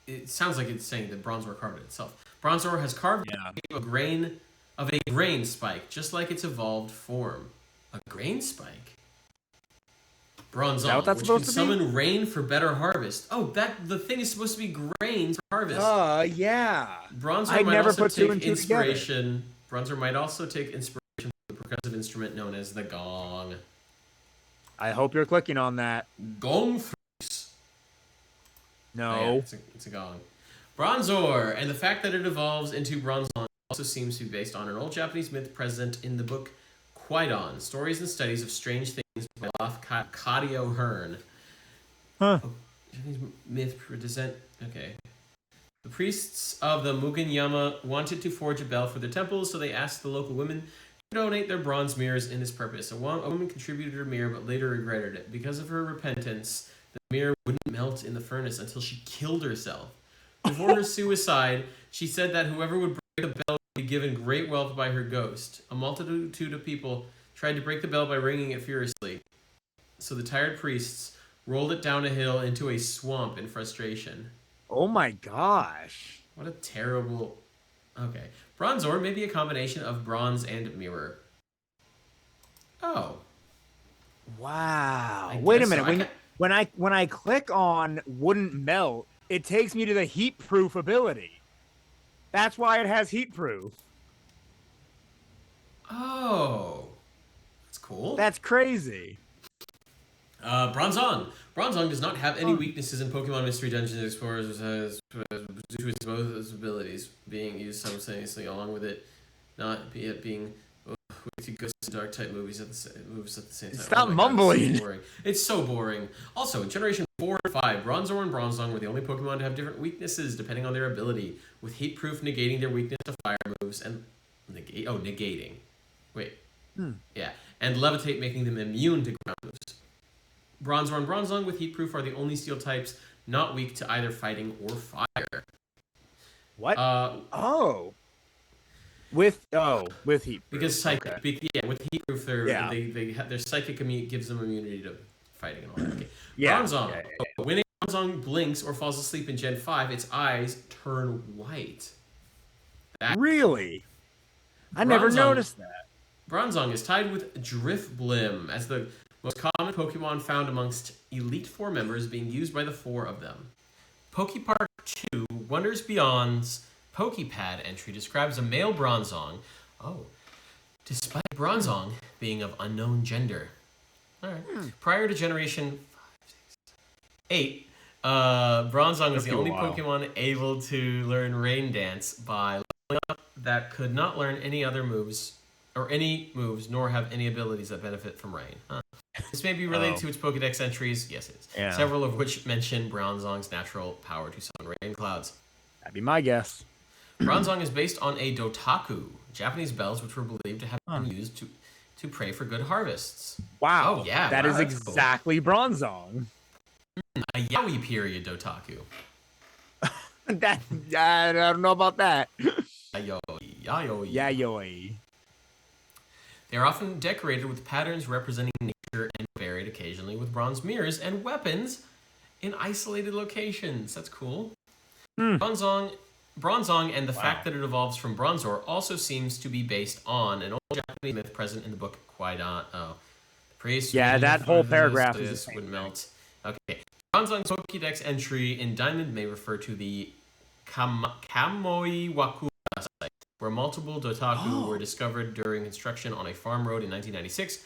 It sounds like it's saying that Bronzor carved it itself. Bronzor has carved Yeah. a grain spike, just like its evolved form. A grain spike. Bronzong, That's which can supposed to summon be? rain for better harvest. Oh, the thing is supposed to be grain for harvest. Yeah. Bronzor I might never also put two take and two together. inspiration. Bronzor might also take inspiration from the percussive instrument known as the gong. I hope you're clicking on that. Gong face. No. Oh, yeah, it's a gong. Bronzor, and the fact that it evolves into Bronzong also seems to be based on an old Japanese myth present in the book Kwaidan, Stories and Studies of Strange Things by Olaf Kadio Hearn. Huh. Oh, Japanese myth present. Okay. The priests of the Mugen-yama wanted to forge a bell for their temples, so they asked the local women to donate their bronze mirrors in this purpose. A woman contributed her mirror, but later regretted it. Because of her repentance, the mirror wouldn't melt in the furnace until she killed herself. Before her suicide, she said that whoever would break the bell would be given great wealth by her ghost. A multitude of people tried to break the bell by ringing it furiously. So the tired priests rolled it down a hill into a swamp in frustration. Oh my gosh. What a terrible... Okay. Bronzor may be a combination of bronze and mirror. Oh. Wow. I Wait a guess so. minute. When I click on wouldn't melt, it takes me to the heat proof ability. That's why it has heat proof. Oh. That's cool. That's crazy. Bronzong. Bronzong does not have any weaknesses in Pokemon Mystery Dungeons Explorers due to its both its abilities being used simultaneously, along with it not be it being with two Ghost and Dark type moves at the same time. Stop Oh my God, mumbling. it's so boring. It's so boring. Also, in Generation 4 and 5, Bronzor and Bronzong were the only Pokemon to have different weaknesses depending on their ability, with Heat Proof negating their weakness to fire moves and negating. Wait. Yeah, and Levitate making them immune to ground moves. Bronzor and Bronzong with Heat Proof are the only steel types not weak to either fighting or fire. What? With heat proof. Because psychic, Okay. with Heat Proof, their psychic gives them immunity to fighting and all that. Okay. Yeah. Bronzong. Yeah. When a Bronzong blinks or falls asleep in Gen 5, its eyes turn white. Really? I never noticed that. Bronzong is tied with Drifblim as the most common Pokemon found amongst Elite Four members, being used by the four of them. Pokepark 2 Wonders Beyond's Pokepad entry describes a male Bronzong. Oh, despite Bronzong being of unknown gender. All right. Prior to Generation 8, Bronzong was the only Pokemon able to learn Rain Dance by leveling up that could not learn any other moves, nor have any abilities that benefit from rain. Huh. This may be related to its Pokedex entries. Yes, it is. Yeah. Several of which mention Bronzong's natural power to summon rain clouds. That'd be my guess. Bronzong is based on a Dotaku, Japanese bells which were believed to have been used to pray for good harvests. Wow. Oh, yeah. That is exactly cool. Bronzong. A Yaoi period Dotaku. I don't know about that. Yayoi. They are often decorated with patterns representing nature and varied occasionally with bronze mirrors and weapons in isolated locations. That's cool. Bronzong and the fact that it evolves from Bronzor also seems to be based on an old Japanese myth present in the book Kwaidan. Oh, priest. Yeah, that whole paragraph is would melt. Okay. Bronzong's Pokédex entry in Diamond may refer to the Kamoi Waku site, where multiple Dotaku were discovered during construction on a farm road in 1996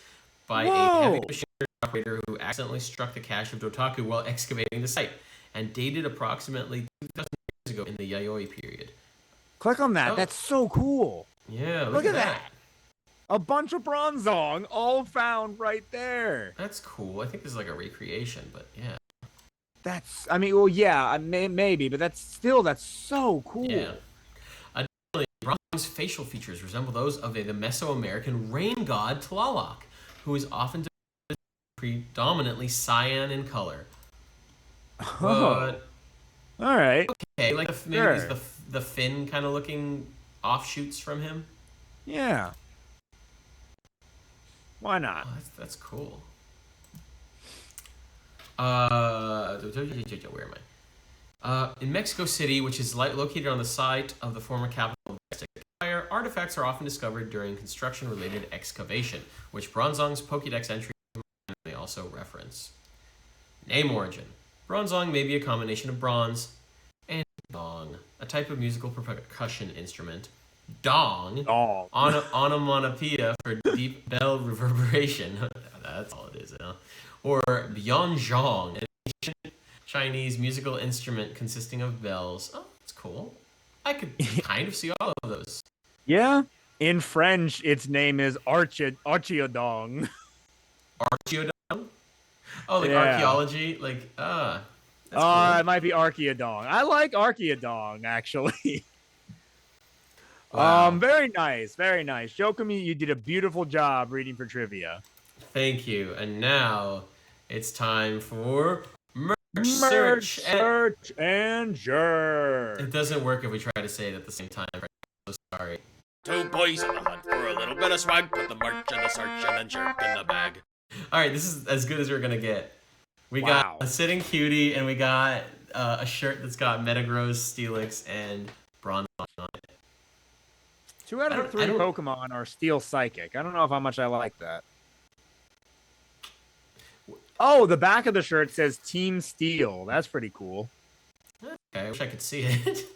by a heavy machinery operator who accidentally struck the cache of Dotaku while excavating the site, and dated approximately 2,000 years ago in the Yayoi period. Click on that. That's so cool. Yeah, look at that. A bunch of Bronzong all found right there. That's cool. I think this is like a recreation, but yeah. That's, I mean, well, yeah, maybe, but that's so cool. Yeah. Additionally, Bronzong facial features resemble those of the Mesoamerican rain god Tlaloc, who is often predominantly cyan in color. Oh, What? all right. Okay, like maybe these Sure. the fin kind of looking offshoots from him. Yeah. Why not? Oh, that's cool. Where am I? In Mexico City, which is located on the site of the former capital of the Aztec Empire, artifacts are often discovered during construction-related excavation, which Bronzong's Pokédex entry may also reference. Name origin. Bronzong may be a combination of bronze and dong, a type of musical percussion instrument. Dong, Oh. onomatopoeia for deep bell reverberation. That's all it is, huh? Or Bronzong, an ancient Chinese musical instrument consisting of bells. Oh, that's cool. I could kind of see all of those. Yeah. In French, its name is Archiodong. Archeodon? Oh, like Yeah. archaeology? Like, that's cool. It might be Archeodong. I like Archeodong, actually. Wow. Very nice. Very nice. Jokumi, you did a beautiful job reading for trivia. Thank you. And now it's time for merch Merch, search. search, and jerk. It doesn't work if we try to say it at the same time. I'm so sorry. Two boys on the hunt for a little bit of swag. Put the merch in the search and then jerk in the bag. All right, this is as good as we're gonna get. We Wow. got a sitting cutie, and we got a shirt that's got Metagross, Steelix, and Bronzong on it. 2 out of the 3 I don't- Pokemon are Steel Psychic. I don't know how much I like that. Oh, the back of the shirt says Team Steel. That's pretty cool. Okay, I wish I could see it.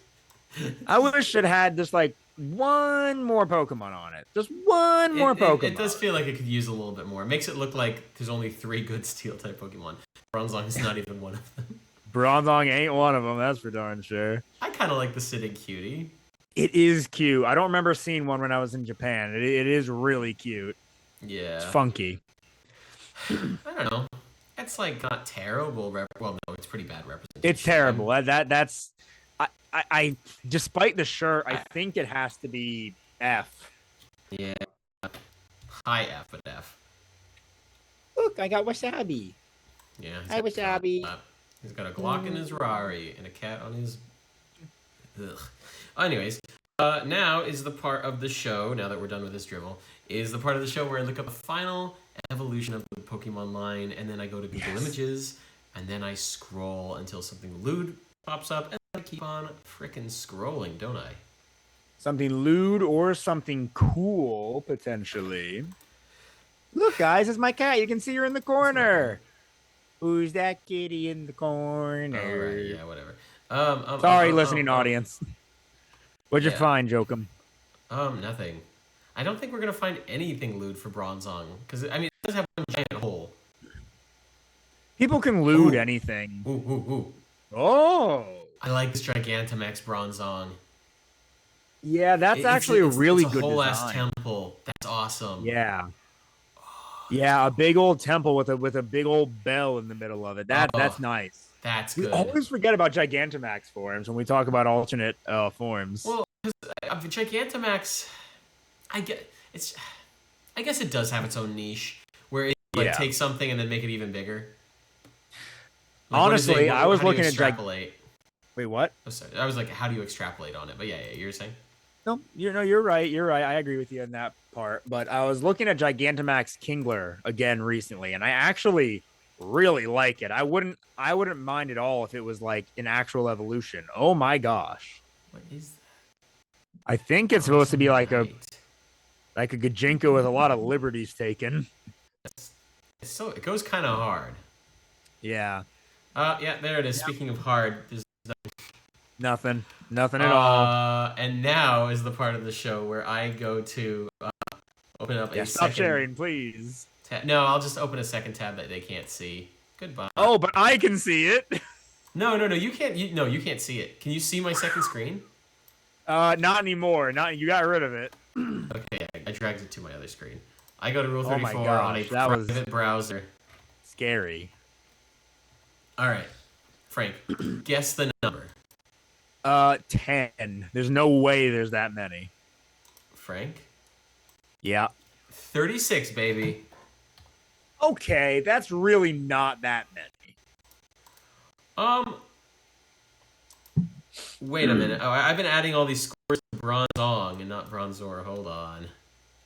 I wish it had just like one more Pokemon on it. Just one more Pokemon. It does feel like it could use a little bit more. It makes it look like there's only 3 good Steel type Pokemon. Bronzong is not even one of them. Bronzong ain't one of them. That's for darn sure. I kind of like the sitting cutie. It is cute. I don't remember seeing one when I was in Japan. It is really cute. Yeah. It's funky. I don't know. It's like not terrible. Well, no, it's pretty bad representation. It's terrible. That's. I despite the shirt, I think it has to be F. Yeah. High F, but F. Look, I got wasabi. Yeah. Hi, Wasabi. He's got a Glock in his Rari and a cat on his. Ugh. Anyways, now is the part of the show. Now that we're done with this dribble, is the part of the show where I look up a final evolution of the Pokemon line, and then I go to Google Images, and then I scroll until something lewd pops up, and I keep on frickin' scrolling, don't I? Something lewd or something cool, potentially. Look, guys, it's my cat. You can see her in the corner. Who's that kitty in the corner? All right, yeah, whatever. Sorry, listening audience. What'd you Yeah. find, Jokum? Nothing. I don't think we're gonna find anything lewd for Bronzong, because I mean, it does have one giant hole. People can lewd Ooh. anything. Ooh. Oh. I like this Gigantamax Bronzong. Yeah, that's actually a really it's good whole design. ass temple. That's awesome. Yeah. Yeah, a big old temple with a big old bell in the middle of it. That's nice. That's We good. always forget about Gigantamax forms when we talk about alternate forms. Well, Gigantamax, I guess it does have its own niche where it takes something and then make it even bigger. Like, honestly, I was how do you looking at extrapolate. Wait, what? Oh, sorry. I was like, how do you extrapolate on it? But yeah, you're saying. No, you're right. You're right. I agree with you in that part. But I was looking at Gigantamax Kingler again recently, and I actually really like it. I wouldn't mind at all if it was like an actual evolution. Oh my gosh. What is that? I think it's supposed to be like Right. a Gajinko with a lot of liberties taken. So it goes kind of hard. Yeah. Yeah, there it is. Speaking of hard, there's Nothing at all. And now is the part of the show where I go to open up a Stop second sharing, please. tab. No, I'll just open a second tab that they can't see. Goodbye. Oh, but I can see it. No, you can't. You can't see it. Can you see my second screen? Not anymore. You got rid of it. Okay, I dragged it to my other screen. I go to Rule Oh my 34 on a gosh, that was- private browser. Scary. All right, Frank, guess the number. 10. There's no way there's that many. Frank. Yeah. 36, baby. Okay, that's really not that many. Wait a minute. Oh, I've been adding all these scores to Bronzong and not Bronzor. Hold on.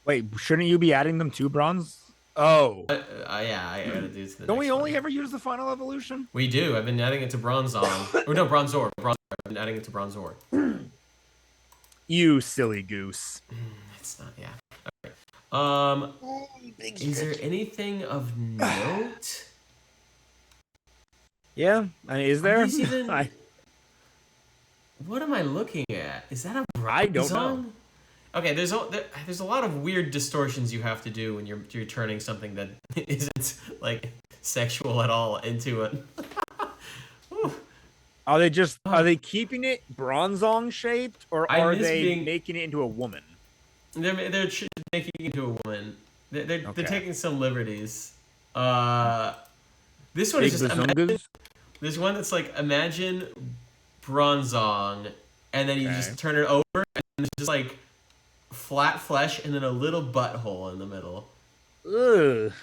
Wait, shouldn't you be adding them to bronze? Oh. Yeah, I gotta do to the Don't next we only one. ever use the final evolution? We do. I've been adding it to Bronzong. Oh no, Bronzor. Bronzor. I've been adding it to Bronzor. You silly goose. It's not. Yeah. Is there anything of note? Yeah, I mean, is there? these even- I What am I looking at? Is that a Bronzong? I don't know. Okay, there's a lot of weird distortions you have to do when you're turning something that isn't like sexual at all into it. Are they keeping it Bronzong shaped, or I are miss they being- making it into a woman? They're making it into a woman. They're Okay. taking some liberties. This one Big is just imagine, bazungas? there's one that's like imagine Bronzong, and then you just turn it over, and it's just like flat flesh, and then a little butthole in the middle. Ugh.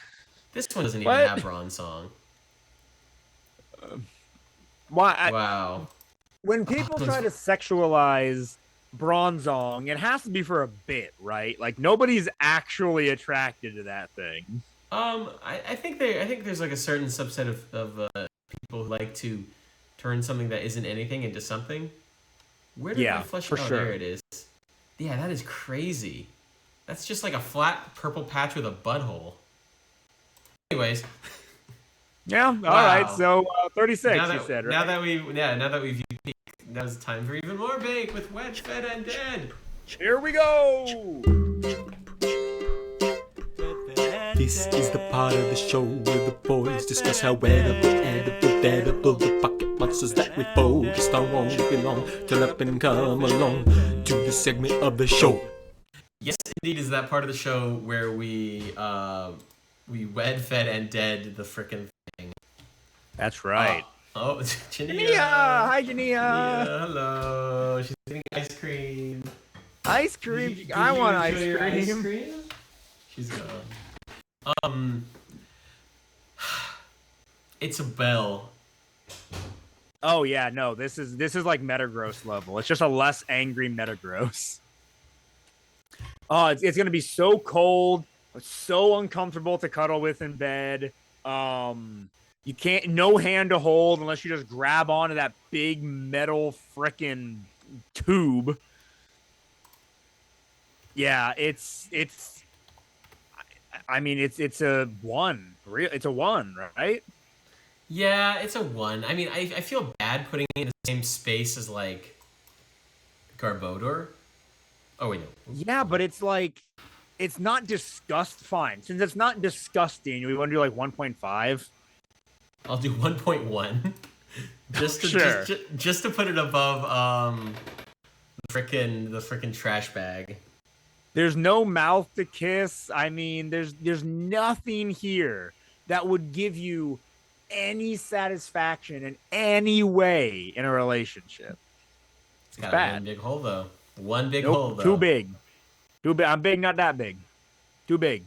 This one doesn't even What? have Bronzong. Why? Wow. When people try to sexualize Bronzong, it has to be for a bit, right? Like nobody's actually attracted to that thing. I think there's like a certain subset of people who like to turn something that isn't anything into something. Where did my flesh? For oh, sure. there it is. Yeah, that is crazy. That's just like a flat purple patch with a butthole. Anyways. Yeah. All right. So 36. Now that, You said, right? now that we've peaked, now it's time for even more bake with Wedge Fed and Dead. Here we go. This is the part of the show where the boys discuss how edible the pocket monsters that we focused on won't belong. Turn up and come along to the segment of the show. Yes, indeed, is that part of the show where we wed, fed, and dead the frickin' thing. That's right. Oh, Jania! Hi, Jania! Yeah, hello. She's eating ice cream. Ice cream. Did I you want enjoy ice your cream. She's gone. It's a bell. Oh yeah, no. This is like Metagross level. It's just a less angry Metagross. Oh, it's gonna be so cold, so uncomfortable to cuddle with in bed. You can't, no hand to hold unless you just grab onto that big metal frickin' tube. Yeah, I mean, it's a one. It's a one, right? Yeah, it's a one. I mean, I feel bad putting it in the same space as like Garbodor. Oh wait, no. Yeah, but it's like, it's not fine. Since it's not disgusting, we want to do like 1.5. I'll do 1.1. just to Sure. just to put it above the frickin' trash bag. There's no mouth to kiss. I mean, there's nothing here that would give you any satisfaction in any way in a relationship. It's got bad. one big hole though. One big Nope, hole though. too big. Too big. I'm big, not that big. Too big.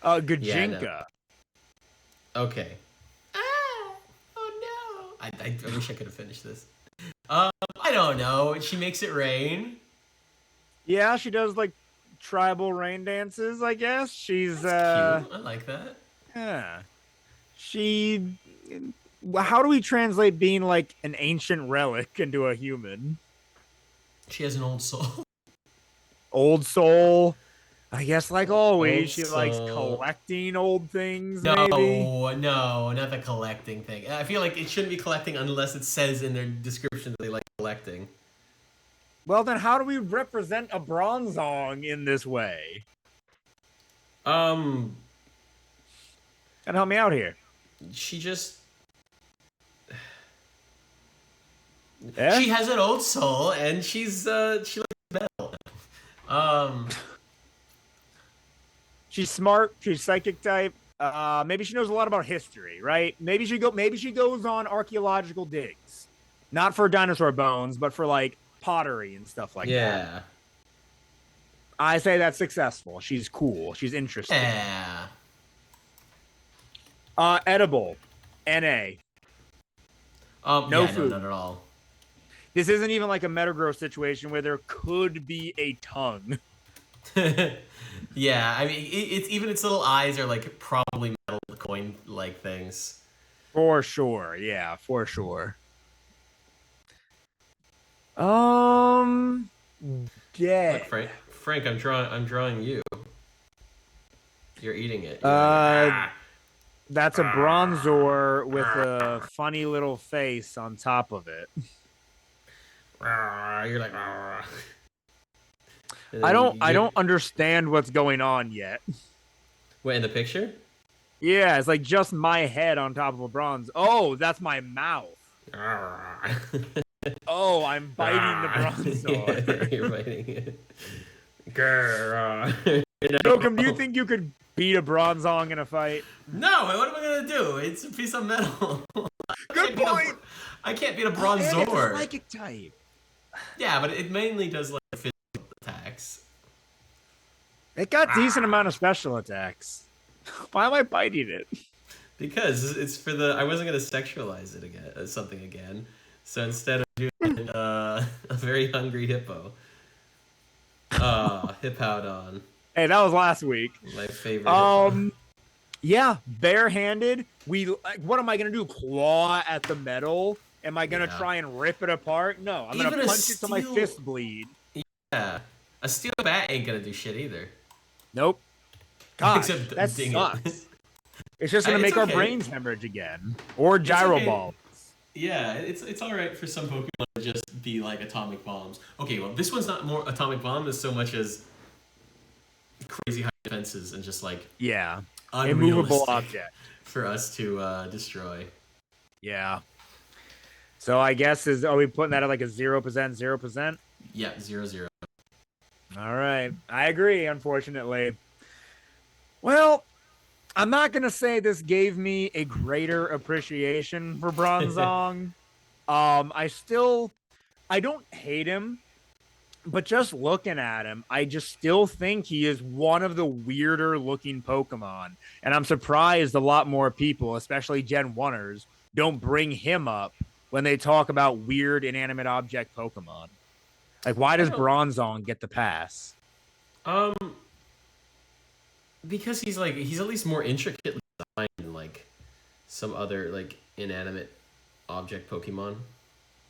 Oh. Gajinka. Yeah, no. Okay. Oh no! I wish I could have finished this. I don't know. She makes it rain. Yeah, she does like tribal rain dances, I guess. She's Cute. I like that. yeah. How do we translate being like an ancient relic into a human? She has an old soul. Old soul. I guess like always, Old she likes soul. collecting old things, No, maybe. no, not the collecting thing. I feel like it shouldn't be collecting unless it says in their description that they like collecting. Well, then how do we represent a Bronzong in this way? Um, And help me out here. she just Yeah? she has an old soul and she likes metal. She's smart. She's psychic type. Maybe she knows a lot about history, right? Maybe she goes on archaeological digs, not for dinosaur bones, but for like pottery and stuff like that. Yeah. I say that's successful. She's cool. She's interesting. Yeah. Edible. NA. No yeah, food. no, not at all. This isn't even like a Metagross situation where there could be a tongue. Yeah, I mean, it's even its little eyes are like probably metal coin-like things. For sure. Yeah, for sure. Look, Dead. Frank, I'm drawing you. You're eating it. That's a Bronzor with a funny little face on top of it. You're like. I don't understand what's going on yet. Wait, in the picture? Yeah, it's like just my head on top of a bronze. Oh, that's my mouth. Oh, I'm biting the Bronzor. You're biting it. Jokum, do you think you could beat a Bronzong in a fight? No, what am I gonna do? It's a piece of metal. Good point. I can't beat a And Bronzor. it's a psychic type. Yeah, but it mainly does like physical attacks. It got decent amount of special attacks. Why am I biting it? Because it's for the. I wasn't gonna sexualize it again, something again. So instead of doing a very hungry hippo, Hippowdon. Hey, that was last week. My favorite. Hippo. Yeah, barehanded. What am I gonna do? Claw at the metal? Am I gonna try and rip it apart? No, I'm gonna punch it till my fist bleed. Yeah, a steel bat ain't gonna do shit either. Nope. God, Except that ding sucks. it. It's just gonna make our brains hemorrhage again, or gyro balls. Yeah, it's all right for some Pokemon to just be like atomic bombs. Okay, well this one's not more atomic bomb as so much as crazy high defenses and just like immovable object for us to destroy. Yeah. So I guess are we putting that at like a 0%, 0%? Yeah, 0-0. All right, I agree. Unfortunately, well, I'm not gonna say this gave me a greater appreciation for Bronzong. I don't hate him, but just looking at him, I just still think he is one of the weirder looking Pokemon. And I'm surprised a lot more people, especially Gen 1ers, don't bring him up when they talk about weird inanimate object Pokemon. Like, why does Bronzong get the pass? Because he's at least more intricately designed than like some other like inanimate object Pokemon.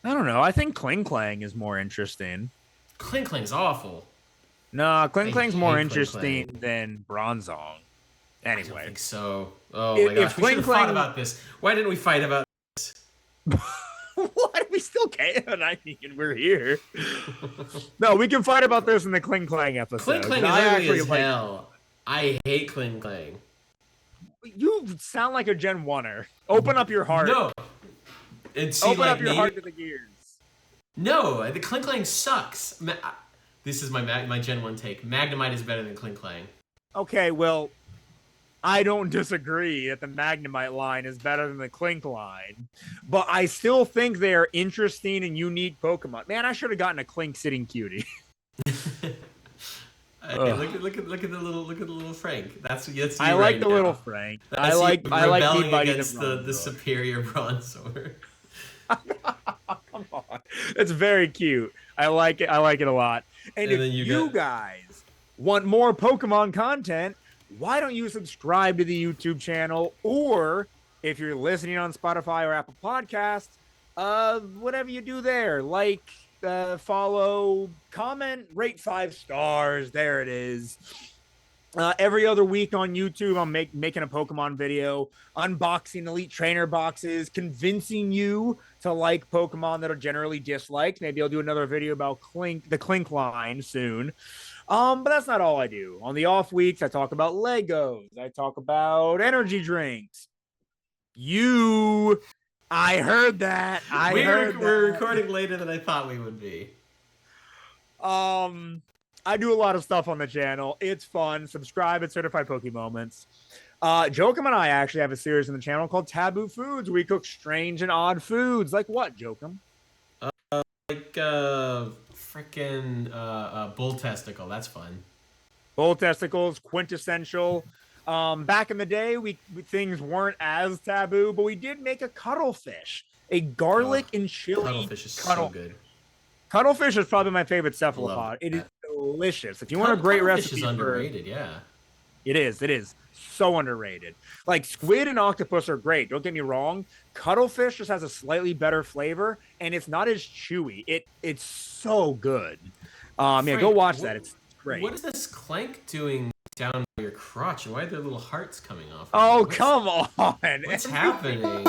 I don't know. I think Klinklang is more interesting. Klinkling's awful. No, Klinklang's more interesting than Bronzong. I Anyway. don't think so. Oh my gosh, we should have thought about this. Why didn't we fight about this? What? We still can. I mean, we're here. No, we can fight about this in the Klinklang episode. Klinklang is ugly as hell. I hate Klinklang. You sound like a Gen 1er. Open up your heart. No. Open up your heart to the gears. No, the Klinklang sucks. This is my Gen 1 take. Magnemite is better than Klinklang. Okay, well, I don't disagree that the Magnemite line is better than the Klink line, but I still think they are interesting and unique Pokemon. Man, I should have gotten a Klink sitting cutie. Look at the little Frank. That's you I like right the now. little Frank. I like me biting against the superior Bronzor. Come on, it's very cute. I like it. I like it a lot. And if you guys want more Pokemon content, why don't you subscribe to the YouTube channel? Or if you're listening on Spotify or Apple Podcasts, whatever you do there, like, follow, comment, rate 5 stars. There it is. Every other week on YouTube, I'm making a Pokemon video, unboxing Elite Trainer boxes, convincing you to like Pokemon that are generally disliked. Maybe I'll do another video about the Klink line soon. But that's not all I do. On the off weeks, I talk about Legos. I talk about energy drinks. I heard that. We're recording later than I thought we would be. I do a lot of stuff on the channel. It's fun. Subscribe at Certified Pokemoments. Jokum and I actually have a series on the channel called Taboo Foods. We cook strange and odd foods. Like what, Jokum? Like Frickin' bull testicle. That's fun. Bull testicles, quintessential. Back in the day, things weren't as taboo, but we did make a cuttlefish, a garlic and chili Cuttlefish is so good. Cuttlefish is probably my favorite Love cephalopod. It is that. delicious. If you want a great Cuttlefish recipe, is underrated. Yeah. it is so underrated. Like squid and octopus are great. Don't get me wrong. Cuttlefish just has a slightly better flavor, and it's not as chewy. It's so good. Yeah, Frank, go watch that. It's great. What is this clank doing down your crotch, and why are there little hearts coming off? Oh, come on. What's happening?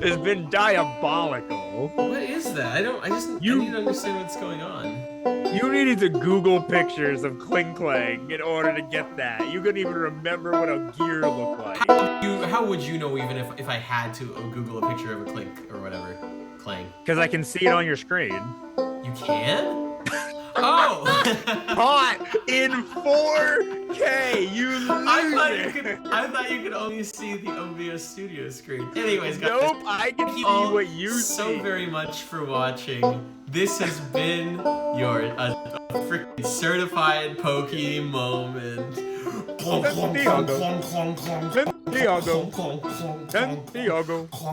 It's been diabolical. What is that? I need to understand what's going on. You needed to Google pictures of Kling Klang in order to get that. You couldn't even remember what a gear looked like. How would you know even if I had to Google a picture of a clink or whatever? Clang. Because I can see it on your screen. You can? Oh! Caught in 4K. You loser. I thought you could only see the OBS studio screen. Anyways, guys. Nope, I can see what you so see. very much for watching. This has been your freaking certified pokey moment. Santiago.